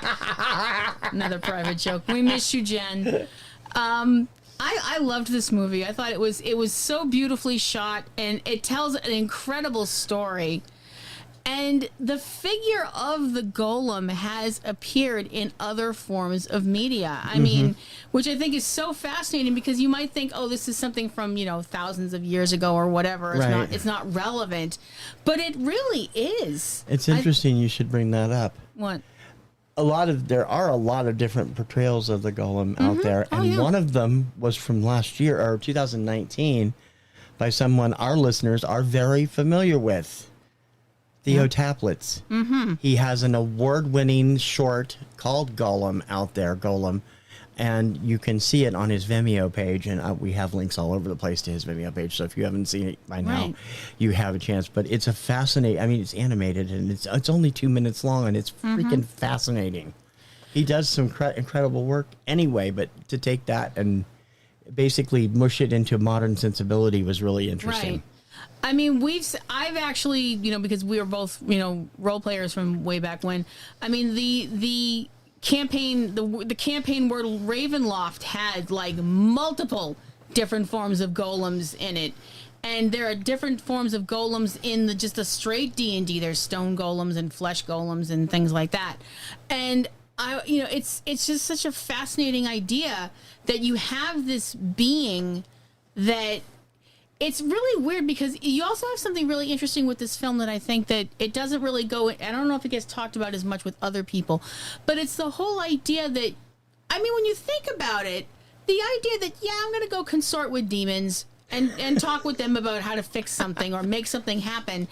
E: Another private joke. We miss you, Jen. I loved this movie. I thought it was so beautifully shot, and it tells an incredible story. And the figure of the Golem has appeared in other forms of media. I mean, which I think is so fascinating, because you might think, oh, this is something from, thousands of years ago or whatever. It's not relevant, but it really is.
D: It's interesting you should bring that up.
E: What?
D: There are a lot of different portrayals of the Golem out there, and one of them was from last year, or 2019, by someone our listeners are very familiar with, Theo Taplitz. Mm-hmm. He has an award-winning short called Golem out there, Golem, and you can see it on his Vimeo page, and we have links all over the place to his Vimeo page, so if you haven't seen it by now, you have a chance. But it's a fascinating, it's animated, and it's only 2 minutes long, and it's freaking fascinating. He does some incredible work anyway, but to take that and basically mush it into modern sensibility was really interesting.
E: Right. I mean, I've actually, because we were both, role players from way back when. I mean, the campaign, the campaign where Ravenloft had like multiple different forms of golems in it, and there are different forms of golems in just the straight D&D. There's stone golems and flesh golems and things like that, and it's just such a fascinating idea that you have this being that. It's really weird, because you also have something really interesting with this film that I think that it doesn't really go. I don't know if it gets talked about as much with other people, but it's the whole idea that, when you think about it, the idea that, I'm going to go consort with demons and talk with them about how to fix something or make something happen.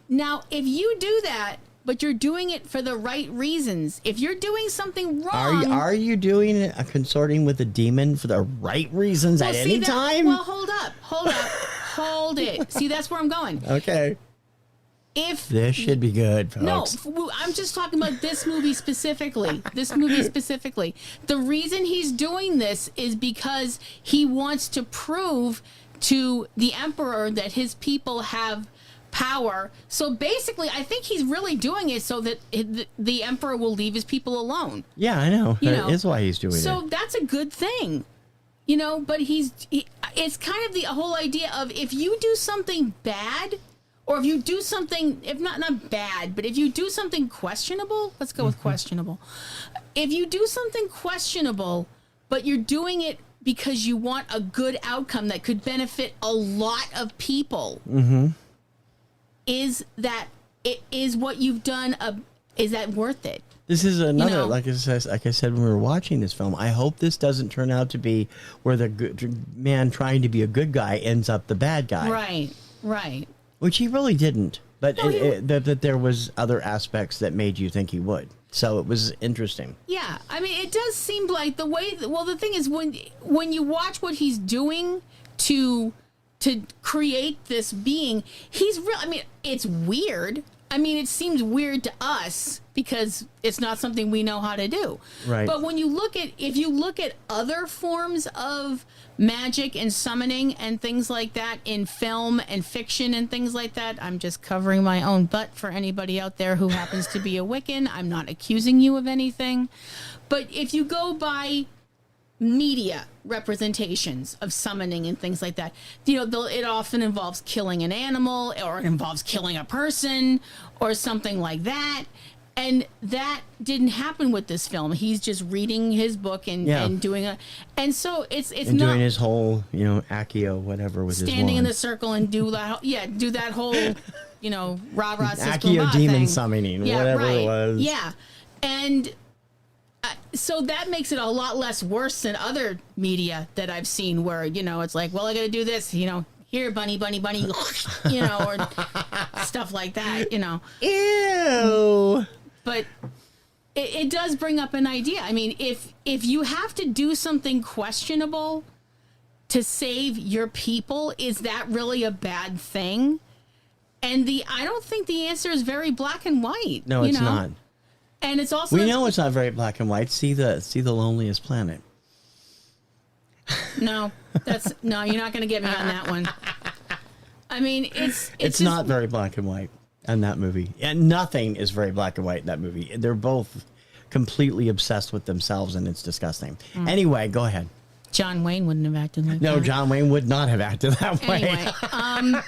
E: Now, if you do that, but you're doing it for the right reasons. If you're doing something wrong...
D: Are you doing a consorting with a demon for the right reasons at any time?
E: Well, hold up. Hold it. See, that's where I'm going.
D: Okay. This should be good, folks.
E: No, I'm just talking about this movie specifically. The reason he's doing this is because he wants to prove to the Emperor that his people have power. So basically, I think he's really doing it so that the Emperor will leave his people alone.
D: Yeah, I know. That is why he's doing it.
E: So that's a good thing. But it's kind of the whole idea of, if you do something bad, or if you do something, if not bad, but if you do something questionable, let's go with questionable. If you do something questionable, but you're doing it because you want a good outcome that could benefit a lot of people, is what you've done, is that worth it?
D: This is another, like I said when we were watching this film, I hope this doesn't turn out to be where the good man trying to be a good guy ends up the bad guy.
E: Right.
D: Which he really didn't. But that there was other aspects that made you think he would. So it was interesting.
E: Yeah. It does seem like the thing is, when you watch what he's doing to to create this being. He's real. I mean, it's weird. I mean, it seems weird to us because it's not something we know how to do.
D: Right.
E: But when you look at, if you look at other forms of magic and summoning and things like that in film and fiction and things like that, I'm just covering my own butt for anybody out there who happens to be a Wiccan. I'm not accusing you of anything. But if you go by media representations of summoning and things like that, you know, it often involves killing an animal, or it involves killing a person or something like that. And that didn't happen with this film. He's just reading his book and doing and so it's
D: and
E: not
D: doing his whole, you know, Accio, whatever, with his
E: standing in
D: wand.
E: the circle and do that whole, you know, rah-rah
D: Accio demon summoning, whatever it was.
E: Yeah. And so that makes it a lot less worse than other media that I've seen where, you know, it's like, well, I got to do this, you know, here, bunny, you know, or stuff like that, you know.
D: Ew.
E: But it does bring up an idea. I mean, if you have to do something questionable to save your people, is that really a bad thing? And I don't think the answer is very black and white.
D: No, it's not.
E: And it's also
D: we know it's not very black and white. See the loneliest planet.
E: No, you're not going to get me on that one. I mean, it's
D: just not very black and white in that movie, and nothing is very black and white in that movie. They're both completely obsessed with themselves, and it's disgusting. Anyway, go ahead.
E: John Wayne wouldn't have acted like that.
D: No, John Wayne would not have acted that way.
E: Anyway,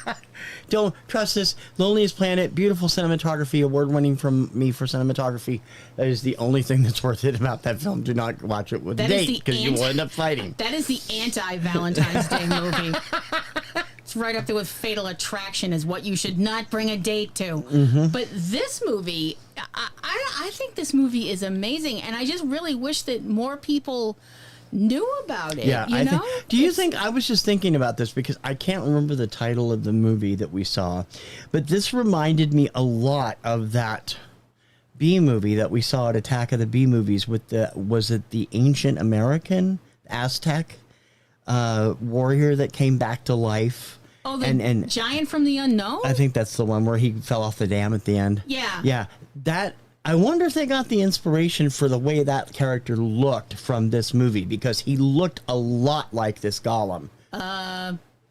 D: Don't trust this. Loneliest Planet, beautiful cinematography, award-winning from me for cinematography. That is the only thing that's worth it about that film. Do not watch it with a date, because you will end up fighting.
E: That is the anti-Valentine's Day movie. It's right up there with Fatal Attraction is what you should not bring a date to.
D: Mm-hmm.
E: But this movie, I think this movie is amazing, and I just really wish that more people knew about it.
D: Yeah,
E: you know?
D: Do you think, I was just thinking about this because I can't remember the title of the movie that we saw, but this reminded me a lot of that B movie that we saw at Attack of the B Movies with was it the Ancient American Aztec warrior that came back to life?
E: Oh, the giant from the unknown?
D: I think that's the one where he fell off the dam at the end.
E: Yeah.
D: Yeah. I wonder if they got the inspiration for the way that character looked from this movie, because he looked a lot like this Golem.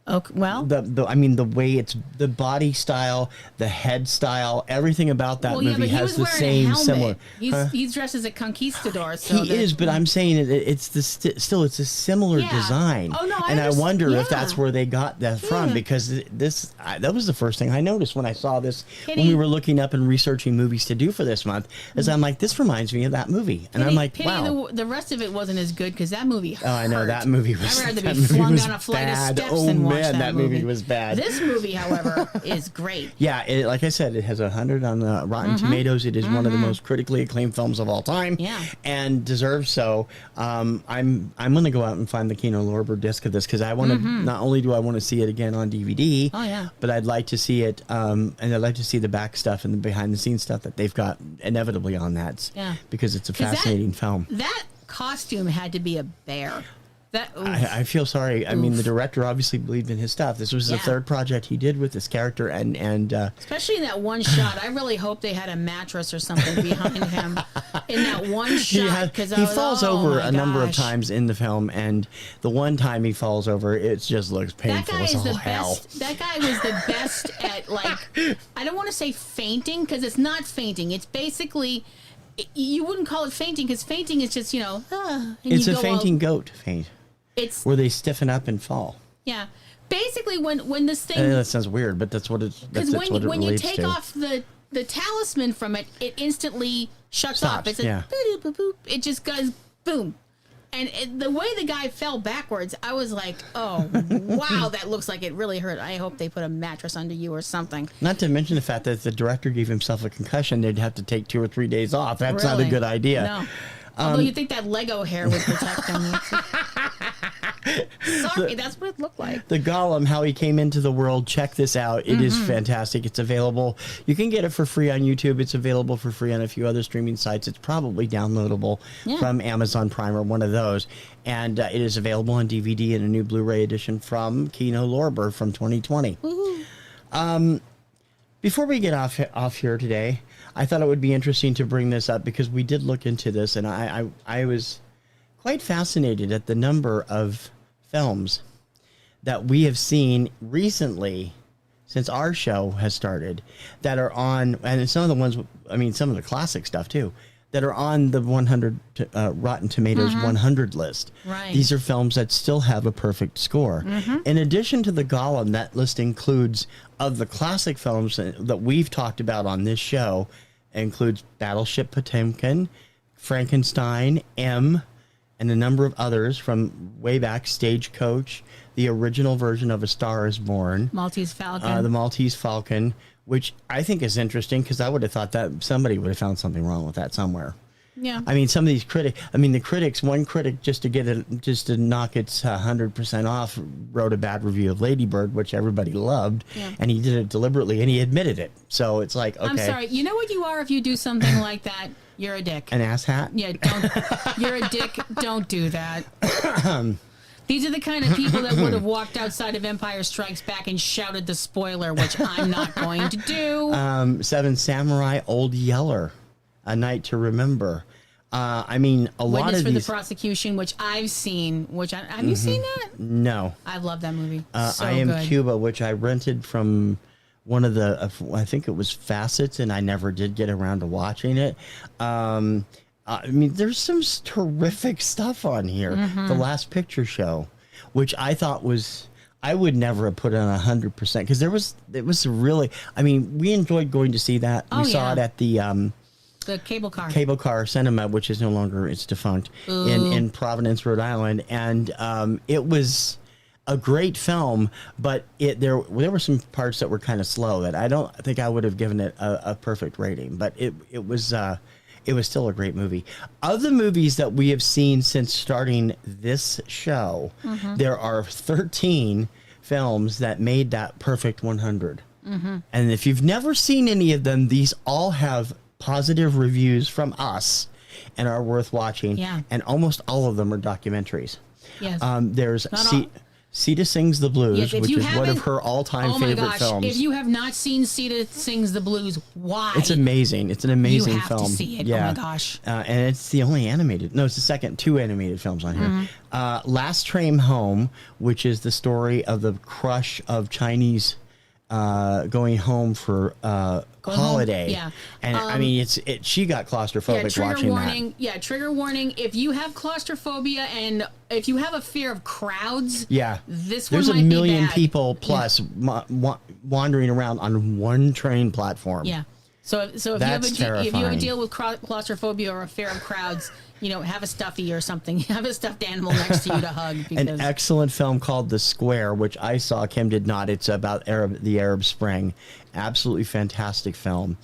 E: Okay, well,
D: I mean, the way it's the body style, the head style, everything about that movie has the same similar.
E: He's dressed as a conquistador. So
D: he is, but I'm saying it's still it's a similar design.
E: Oh no,
D: I wonder if that's where they got that from, because that was the first thing I noticed when I saw this when we were looking up and researching movies to do for this month. Is I'm like, this reminds me of that movie, and I'm like, wow.
E: The rest of it wasn't as good because that movie hurt.
D: Oh, I know that movie was.
E: I'd rather be flung down a flight of steps than watch
D: that movie was bad.
E: This movie, however, is great.
D: Yeah, like I said, it has 100 on Rotten Tomatoes. It is one of the most critically acclaimed films of all time.
E: Yeah,
D: and deserves so. I'm going to go out and find the Kino Lorber disc of this because I want to. Not only do I want to see it again on DVD, but I'd like to see it, and I'd like to see the back stuff and the behind the scenes stuff that they've got inevitably on that. Yeah, because it's a fascinating film.
E: That costume had to be a bear.
D: I feel sorry. I mean, the director obviously believed in his stuff. This was the third project he did with this character, and
E: especially in that one shot, I really hope they had a mattress or something behind him in that one shot, because
D: he falls over a number of times in the film, and the one time he falls over, it just looks painful as all hell.
E: That guy was the best at, like, I don't want to say fainting because it's not fainting. It's basically. You wouldn't call it fainting because fainting is just,
D: it's a fainting goat faint. It's where they stiffen up and fall.
E: Yeah, basically when this thing.
D: That sounds weird, but that's what it. Because
E: when you take off the talisman from it, it instantly shuts off. It's boop, boop, boop. It just goes boom, and the way the guy fell backwards, I was like, oh wow, that looks like it really hurt. I hope they put a mattress under you or something.
D: Not to mention the fact that if the director gave himself a concussion, they'd have to take 2 or 3 days off. That's not a good idea.
E: No. Although you think that Lego hair would protect him. Sorry, that's what it looked like.
D: The Golem, how he came into the world. Check this out. It is fantastic. It's available. You can get it for free on YouTube. It's available for free on a few other streaming sites. It's probably downloadable from Amazon Prime or one of those. And it is available on DVD in a new Blu-ray edition from Kino Lorber from 2020. Before we get off here today, I thought it would be interesting to bring this up because we did look into this, and I was quite fascinated at the number of films that we have seen recently since our show has started that are on, and some of the ones, I mean, some of the classic stuff too, that are on the 100 Rotten Tomatoes 100 list.
E: Right.
D: These are films that still have a perfect score. In addition to the Golem, that list includes, of the classic films that we've talked about on this show, includes Battleship Potemkin, Frankenstein, M, and a number of others from way back, Stagecoach, the original version of A Star is Born,
E: Maltese Falcon.
D: the Maltese Falcon, which I think is interesting because I would have thought that somebody would have found something wrong with that somewhere.
E: Yeah.
D: I mean, some of these critics, the critics, one critic just to knock its 100% off wrote a bad review of Lady Bird, which everybody loved, and he did it deliberately, and he admitted it. So it's like, okay.
E: I'm sorry. You know what you are if you do something like that? You're a dick.
D: An asshat?
E: Yeah, don't. You're a dick. Don't do that. These are the kind of people that would have walked outside of Empire Strikes Back and shouted the spoiler, which I'm not going to do.
D: Seven Samurai, Old Yeller, A Night to Remember. I mean, a lot
E: Witness
D: of
E: for
D: these.
E: the Prosecution, which I've seen. Have you seen that?
D: No.
E: I love that movie. So
D: I Am
E: good.
D: Cuba, which I rented from one of the, I think it was Facets, and I never did get around to watching it. I mean, there's some terrific stuff on here. The Last Picture Show, which I thought was, I would never have put on 100% because it was really, I mean, we enjoyed going to see that. We saw it at the
E: cable car.
D: Cable Car Cinema, which is no longer, it's defunct, in Providence, Rhode Island, and it was a great film, but there were some parts that were kind of slow that I don't think I would have given it a perfect rating, but it was still a great movie. Of the movies that we have seen since starting this show, there are 13 films that made that perfect 100. And if you've never seen any of them, these all have positive reviews from us and are worth watching.
E: Yeah.
D: And almost all of them are documentaries.
E: Yes.
D: There's Sita Sings the Blues,
E: Yes,
D: which is one of her all-time favorite films.
E: If you have not seen Sita Sings the Blues, why?
D: It's amazing. It's an amazing
E: you have
D: film.
E: to see it.
D: Yeah.
E: Oh my gosh.
D: And it's the only animated. No, it's the second two animated films on here. Last Train Home, which is the story of the crush of Chinese going home for holiday.
E: Yeah.
D: And I mean, she got claustrophobic watching
E: warning,
D: that.
E: Yeah, trigger warning. If you have claustrophobia and if you have a fear of crowds, this one
D: there's
E: might
D: a million
E: be bad.
D: people plus wandering around on one train platform.
E: Yeah. So if you have a deal with claustrophobia or a fear of crowds, have a stuffy or something. Have a stuffed animal next to you to hug. Because
D: An excellent film called The Square, which I saw. Kim did not. It's about the Arab Spring. Absolutely fantastic film.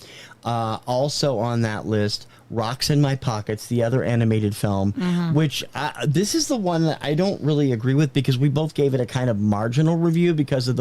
D: Also on that list, Rocks in My Pockets, the other animated film, which this is the one that I don't really agree with because we both gave it a kind of marginal review because of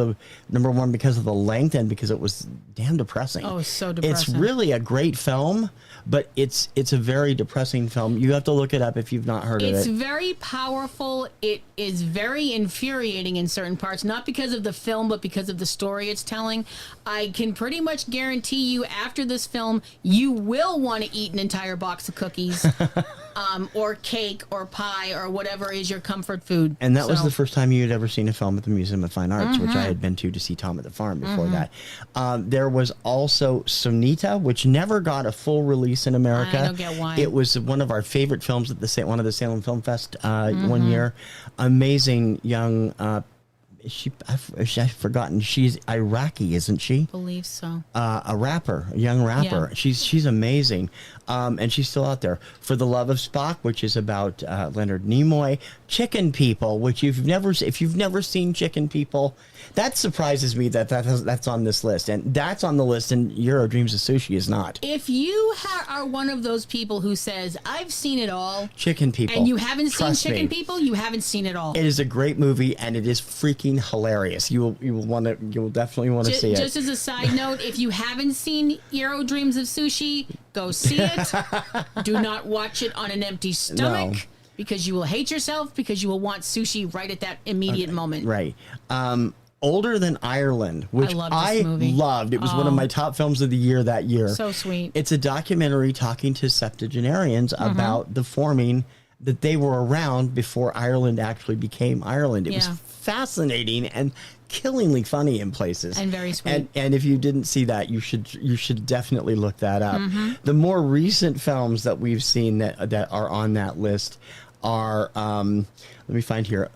D: because of the length and because it was damn depressing.
E: Oh, so depressing.
D: It's really a great film, but it's a very depressing film. You have to look it up if you've not heard of it.
E: It's very powerful. It is very infuriating in certain parts, not because of the film, but because of the story it's telling. I can pretty much guarantee you after this film, you will want to eat an entire box of cookies or cake or pie or whatever is your comfort food.
D: And that was the first time you had ever seen a film at the Museum of Fine Arts, which I had been to see Tom at the Farm before that. There was also Sonita, which never got a full release in America.
E: I don't get why.
D: It was one of our favorite films at one of the Salem Film Fest one year. Amazing young I've forgotten. She's Iraqi, isn't she?
E: Believe so.
D: A rapper, a young rapper.
E: Yeah.
D: She's amazing, and she's still out there. For the Love of Spock, which is about Leonard Nimoy. Chicken People, which if you've never seen Chicken People, that surprises me that's on this list, and that's on the list. And Euro Dreams of Sushi is not.
E: If you are one of those people who says I've seen it all,
D: Chicken People,
E: and you haven't seen Chicken
D: me.
E: People, you haven't seen it all.
D: It is a great movie, and it is freaking hilarious. You will definitely want to see it.
E: Just as a side note, if you haven't seen Euro Dreams of Sushi, go see it. Do not watch it on an empty stomach.
D: No.
E: Because you will hate yourself, because you will want sushi right at that immediate moment.
D: Right. Older Than Ireland, which I loved. It was one of my top films of the year that year.
E: So sweet.
D: It's a documentary talking to septuagenarians about the forming that they were around before Ireland actually became Ireland. It was fascinating and killingly funny in places,
E: and very sweet.
D: And if you didn't see that, you should definitely look that up. The more recent films that we've seen that are on that list are let me find here,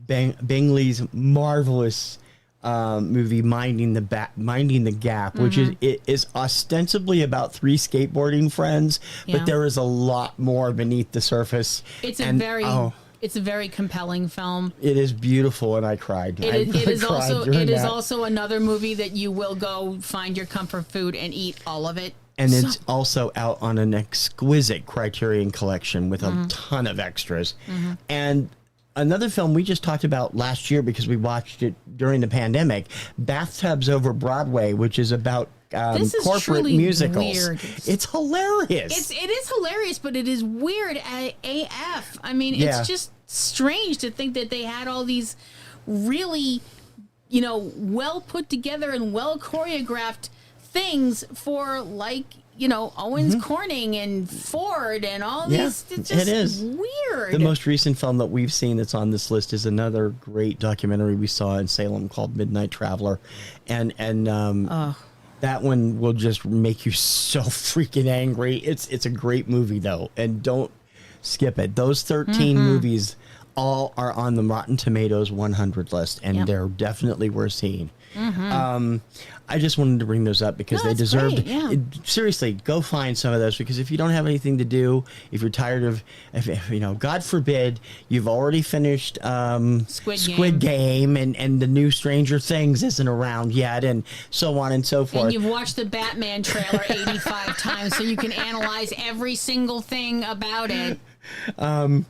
D: Bingley's marvelous movie Minding the Gap, which is ostensibly about three skateboarding friends, but there is a lot more beneath the surface.
E: It's a very compelling film.
D: It is beautiful, and I cried.
E: It is also another movie that you will go find your comfort food and eat all of it.
D: And it's also out on an exquisite Criterion collection with a ton of extras. And another film we just talked about last year because we watched it during the pandemic, Bathtubs Over Broadway, which is about corporate musicals.
E: Weird.
D: It's hilarious.
E: It is hilarious, but it is weird AF. I mean, it's just strange to think that they had all these really, well put together and well choreographed things for Owens Corning and Ford and all these. It's just
D: it is
E: weird.
D: The most recent film that we've seen that's on this list is another great documentary we saw in Salem called Midnight Traveler, and that one will just make you so freaking angry. It's a great movie though, and don't skip it. Those 13 movies all are on the Rotten Tomatoes 100 list, and they're definitely worth seeing. I just wanted to bring those up because they deserved it. Seriously, go find some of those, because if you don't have anything to do, if you're tired of, God forbid, you've already finished Squid Game and the new Stranger Things isn't around yet, and so on and so forth.
E: And you've watched the Batman trailer 85 times, so you can analyze every single thing about it.
D: Go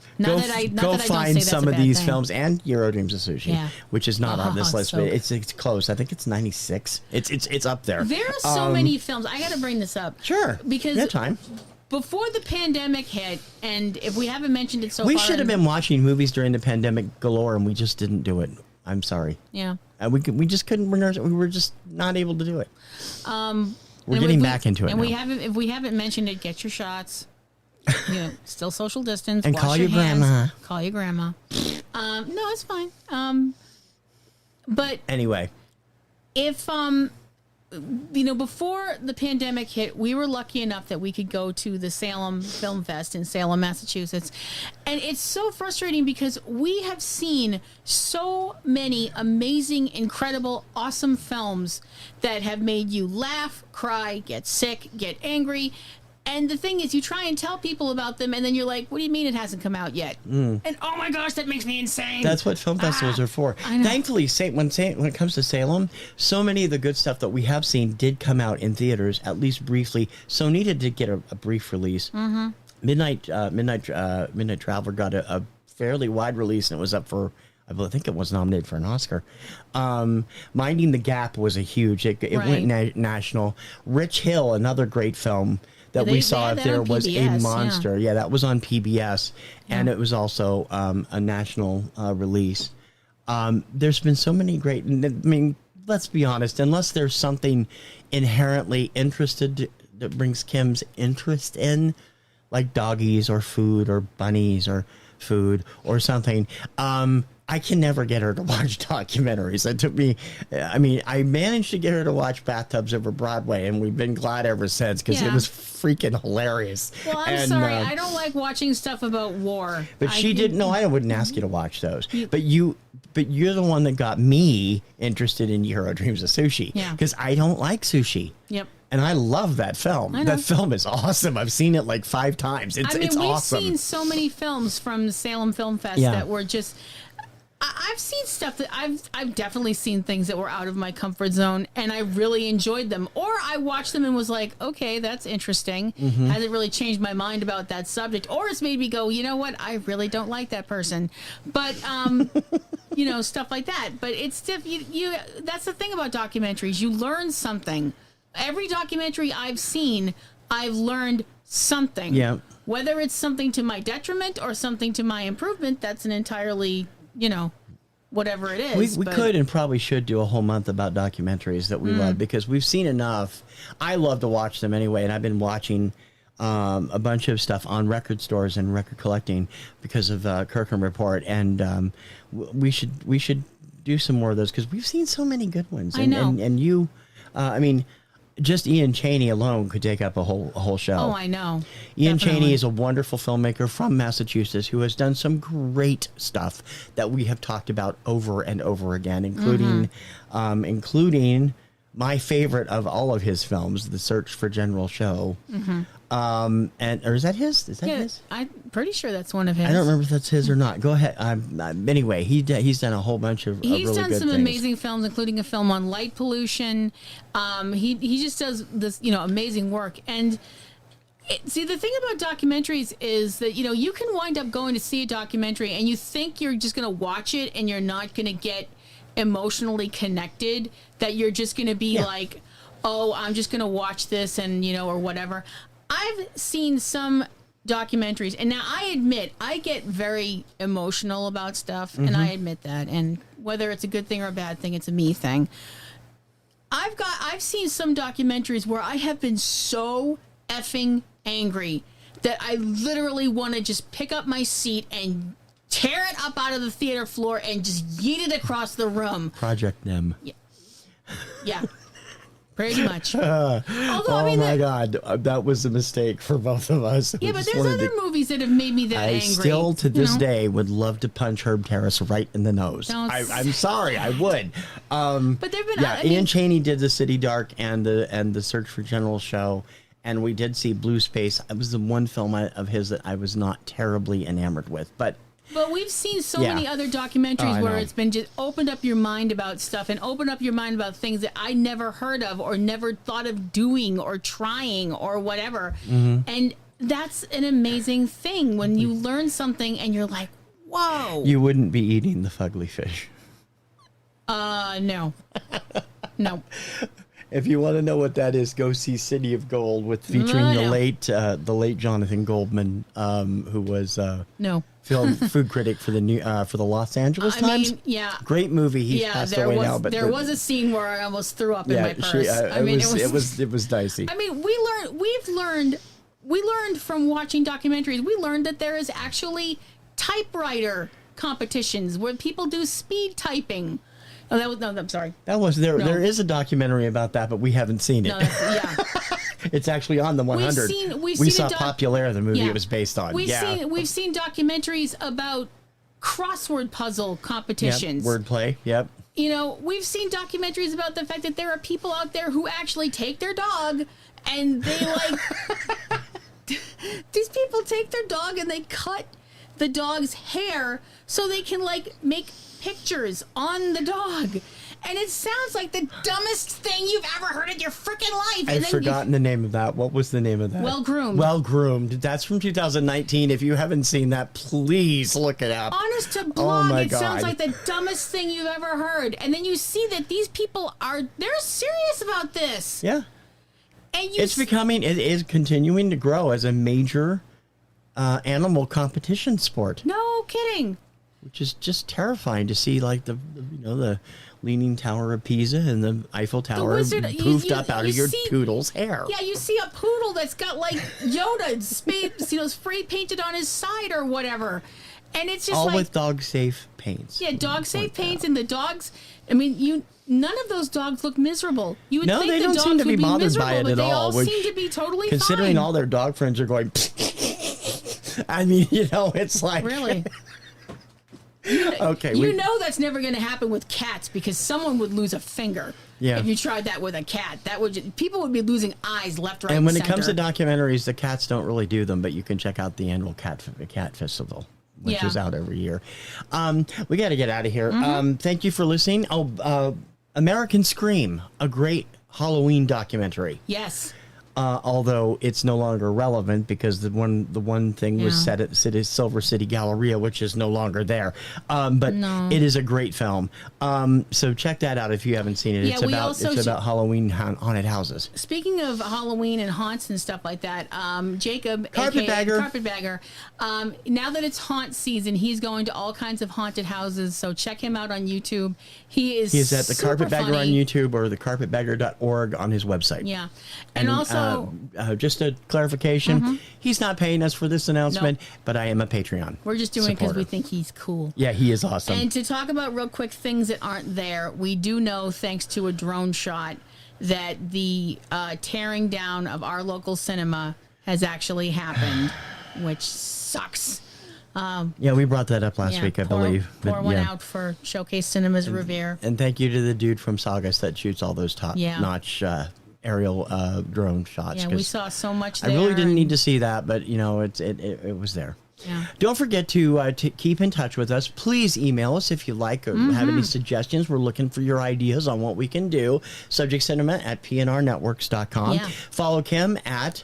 D: find some of these films and Euro Dreams of Sushi, which is not on this list,
E: so
D: but it's close. I think it's 96. It's up there.
E: There are so many films. I got to bring this up.
D: Sure,
E: because
D: we have time.
E: Before the pandemic hit, and if we haven't mentioned it so far,
D: we should have been watching movies during the pandemic galore, and we just didn't do it. I'm sorry.
E: Yeah,
D: we just couldn't bring ourselves. We were just not able to do it. We're getting back into it,
E: and
D: now.
E: if we haven't mentioned it, get your shots. Still social distance.
D: And
E: wash
D: call your
E: hands,
D: grandma.
E: Call your grandma. No, it's fine. But
D: anyway,
E: if before the pandemic hit, we were lucky enough that we could go to the Salem Film Fest in Salem, Massachusetts, and it's so frustrating because we have seen so many amazing, incredible, awesome films that have made you laugh, cry, get sick, get angry. And the thing is, you try and tell people about them, and then you're like, what do you mean it hasn't come out yet? And oh my gosh, that makes me insane.
D: That's what film festivals are for. Thankfully, when it comes to Salem, so many of the good stuff that we have seen did come out in theaters, at least briefly. So needed to get a brief release. Midnight Traveler got a fairly wide release, and it was up for, I think it was nominated for an Oscar. Minding the Gap was a huge, it went national. Rich Hill, another great film that we saw if there was PBS, a monster. Yeah, that was on PBS, and it was also a national release. There's been so many great, let's be honest, unless there's something inherently interested that brings Kim's interest in, like doggies or food or bunnies or food or something, I can never get her to watch documentaries. It took me, I managed to get her to watch Bathtubs Over Broadway, and we've been glad ever since because it was freaking hilarious.
E: Well, I'm sorry. I don't like watching stuff about war.
D: But she didn't. No, I wouldn't ask you to watch those. But you're the one that got me interested in Euro Dreams of Sushi.
E: Yeah.
D: Because I don't like sushi.
E: Yep.
D: And I love that film. That film is awesome. I've seen it like 5 times. It's awesome.
E: We've seen so many films from Salem Film Fest that were just... I've seen stuff that I've definitely seen things that were out of my comfort zone, and I really enjoyed them. Or I watched them and was like, okay, that's interesting. Hasn't really changed my mind about that subject. Or it's made me go, you know what? I really don't like that person. But, you know, stuff like that. But it's that's the thing about documentaries. You learn something. Every documentary I've seen, I've learned something.
D: Yeah. Whether
E: it's something to my detriment or something to my improvement, that's an entirely... you know, whatever it is.
D: We could and probably should do a whole month about documentaries that we love because we've seen enough. I love to watch them anyway, and I've been watching a bunch of stuff on record stores and record collecting because of Kirkham Report, and we should do some more of those because we've seen so many good ones.
E: I know.
D: And you, just Ian Chaney alone could take up a whole show.
E: Oh, I know.
D: Ian Chaney is a wonderful filmmaker from Massachusetts who has done some great stuff that we have talked about over and over again, including my favorite of all of his films, The Search for General Show. Or is that his? Is that his?
E: I'm pretty sure that's one of his.
D: I don't remember if that's his or not. Go ahead. Anyway, he's done a whole bunch of really good things.
E: He's done some amazing films, including a film on light pollution. He just does this, amazing work. And see, the thing about documentaries is that, you can wind up going to see a documentary and you think you're just going to watch it and you're not going to get emotionally connected, that you're just going to be like, oh, I'm just going to watch this and, or whatever. I've seen some documentaries, and now I admit I get very emotional about stuff, and I admit that. And whether it's a good thing or a bad thing, it's a me thing. I've seen some documentaries where I have been so effing angry that I literally want to just pick up my seat and tear it up out of the theater floor and just yeet it across the room.
D: Project Nem.
E: Yeah. Pretty much.
D: Although, my God, that was a mistake for both of us.
E: Yeah, but there's other movies that have made me that angry.
D: I still, to this day, would love to punch Herb Terrace right in the nose. I'm sorry, I would.
E: But there've been,
D: Ian Chaney did The City Dark and the Search for General Show, and we did see Blue Space. It was the one film of his that I was not terribly enamored with, but
E: we've seen so many other documentaries where it's been just opened up your mind about stuff and opened up your mind about things that I never heard of or never thought of doing or trying or whatever. And that's an amazing thing when you learn something and you're like, whoa.
D: You wouldn't be eating the fugly fish.
E: No. No.
D: If you want to know what that is, go see City of Gold featuring the late Jonathan Goldman, who was food critic for the Los Angeles Times. Great movie. He's passed away now, but
E: there was a scene where I almost threw up in my purse.
D: It was dicey.
E: I mean, we learned from watching documentaries. We learned that there is actually typewriter competitions where people do speed typing. Oh, I'm sorry.
D: That was there. No. There is a documentary about that, but we haven't seen it.
E: No,
D: it's actually on the 100. We saw Populaire, the movie it was based on.
E: We've seen documentaries about crossword puzzle competitions.
D: Yep, wordplay. Yep.
E: We've seen documentaries about the fact that there are people out there who actually take their dog and they these people take their dog and they cut the dog's hair so they can make pictures on the dog. And it sounds like the dumbest thing you've ever heard in your freaking life.
D: I've forgotten the name of that. What was the name of that?
E: Well Groomed.
D: Well Groomed. That's from 2019. If you haven't seen that, please look it up.
E: Honest to blog, sounds like the dumbest thing you've ever heard. And then you see that these people they're serious about this.
D: Yeah.
E: And
D: it is continuing to grow as a major animal competition sport.
E: No kidding.
D: Which is just terrifying to see, the Leaning Tower of Pisa and the Eiffel Tower poofed up out of your poodle's hair.
E: Yeah, you see a poodle that's got Yoda spray painted on his side or whatever, And it's just
D: all
E: like,
D: with dog safe paints.
E: yeah, dog safe paints, and the dogs. I mean, none of those dogs look miserable. You would
D: No,
E: think
D: they
E: the
D: don't
E: dogs
D: seem to be
E: would
D: bothered
E: miserable,
D: by it
E: but
D: at
E: they
D: all.
E: all
D: Which,
E: seem to be totally
D: considering
E: fine.
D: all their dog friends are going, I mean, it's like
E: Really.
D: Okay,
E: You know that's never going to happen with cats because someone would lose a finger.
D: Yeah.
E: If you tried that with a cat, people would be losing eyes left, right,
D: And when
E: center.
D: it comes to documentaries, the cats don't really do them, but you can check out the annual cat festival, which
E: Yeah.
D: is out every year. We got to get out of here. Thank you for listening. American Scream, a great Halloween documentary.
E: Yes.
D: Although it's no longer relevant because the one thing was set at Silver City Galleria, which is no longer there. But it is a great film. So check that out if you haven't seen it.
E: Yeah,
D: It's about Halloween haunted houses.
E: Speaking of Halloween and haunts and stuff like that, Jacob,
D: Carpetbagger.
E: Carpetbagger, now that it's haunt season, he's going to all kinds of haunted houses. So check him out on YouTube. He's
D: at the
E: super
D: Carpetbagger on
E: funny.
D: YouTube or the carpetbagger.org on his website.
E: Yeah, and also.
D: Just a clarification, he's not paying us for this announcement, but I am a Patreon.
E: We're just doing it because
D: supporter.
E: we think he's cool.
D: Yeah, he is awesome.
E: And to talk about real quick things that aren't there, we do know, thanks to a drone shot, that the tearing down of our local cinema has actually happened, which sucks.
D: Yeah, we brought that up last week, I believe.
E: Pour one out for Showcase Cinemas Revere.
D: And thank you to the dude from Saugus that shoots all those top-notch aerial drone shots.
E: Yeah, we saw so much there.
D: I really didn't need to see that, but it was there.
E: Yeah.
D: Don't forget to keep in touch with us. Please email us if you like or have any suggestions. We're looking for your ideas on what we can do. subjectcinema@pnrnetworks.com.
E: Yeah.
D: Follow Kim at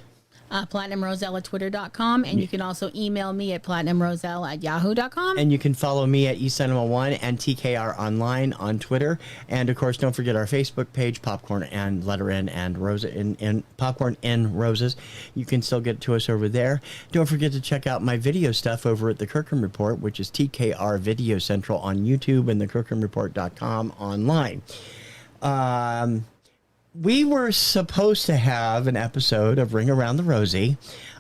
E: PlatinumRoselle at Twitter.com, and you can also email me at PlatinumRoselle@Yahoo.com.
D: And you can follow me at eCinema1 and TKR Online on Twitter. And of course, don't forget our Facebook page, Popcorn and Letter N and Rosa in Popcorn and Roses. You can still get to us over there. Don't forget to check out my video stuff over at the Kirkham Report, which is TKR Video Central on YouTube and the KirkhamReport.com online. We were supposed to have an episode of Ring Around the Rosie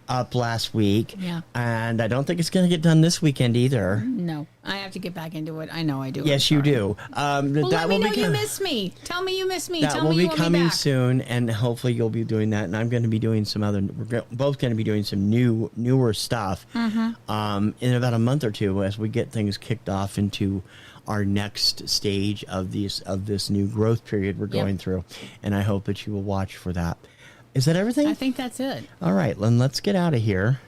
D: up last week.
E: Yeah.
D: And I don't think it's going to get done this weekend either.
E: No, I have to get back into it. I know I do.
D: Yes, you do.
E: Well, let me know you miss me. Tell me you miss me.
D: That
E: Tell
D: will
E: me
D: be
E: you want me
D: coming
E: back.
D: soon, and hopefully you'll be doing that. And I'm going to be doing some other. We're both going to be doing some newer stuff in about a month or two as we get things kicked off into our next stage of this new growth period we're going through, and I hope that you will watch for that. Is that everything?
E: I think that's it.
D: All right, then let's get out of here.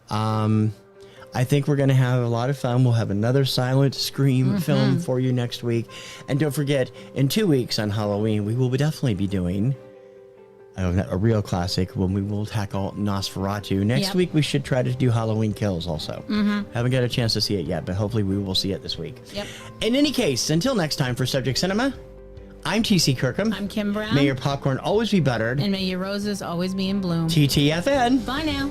D: I think we're going to have a lot of fun. We'll have another silent scream film for you next week. And don't forget, in 2 weeks on Halloween, we will definitely be doing a real classic when we will tackle Nosferatu. Next week, we should try to do Halloween Kills also. Haven't got a chance to see it yet, but hopefully we will see it this week.
E: Yep.
D: In any case, until next time for Subject Cinema, I'm T.C. Kirkham.
E: I'm Kim Brown.
D: May your popcorn always be buttered.
E: And may your roses always be in bloom.
D: TTFN.
E: Bye now.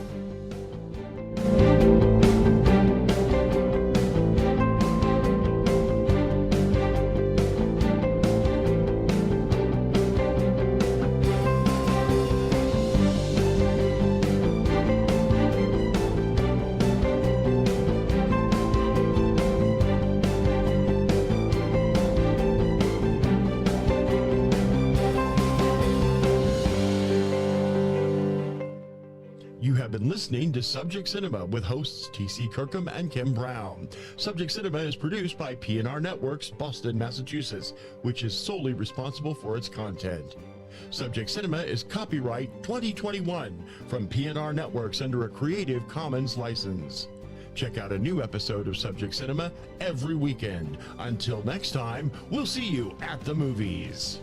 C: You have been listening to Subject Cinema with hosts T.C. Kirkham and Kim Brown. Subject Cinema is produced by PNR Networks, Boston, Massachusetts, which is solely responsible for its content. Subject Cinema is copyright 2021 from PNR Networks under a Creative Commons license. Check out a new episode of Subject Cinema every weekend. Until next time, we'll see you at the movies.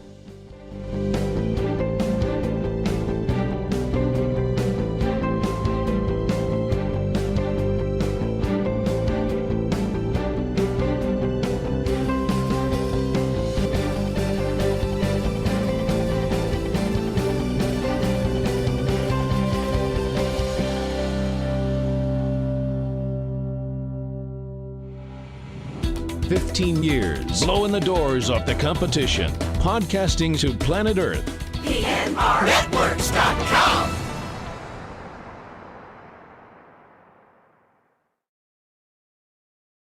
A: years, blowing the doors off the competition, podcasting to planet Earth.
B: PNRnetworks.com.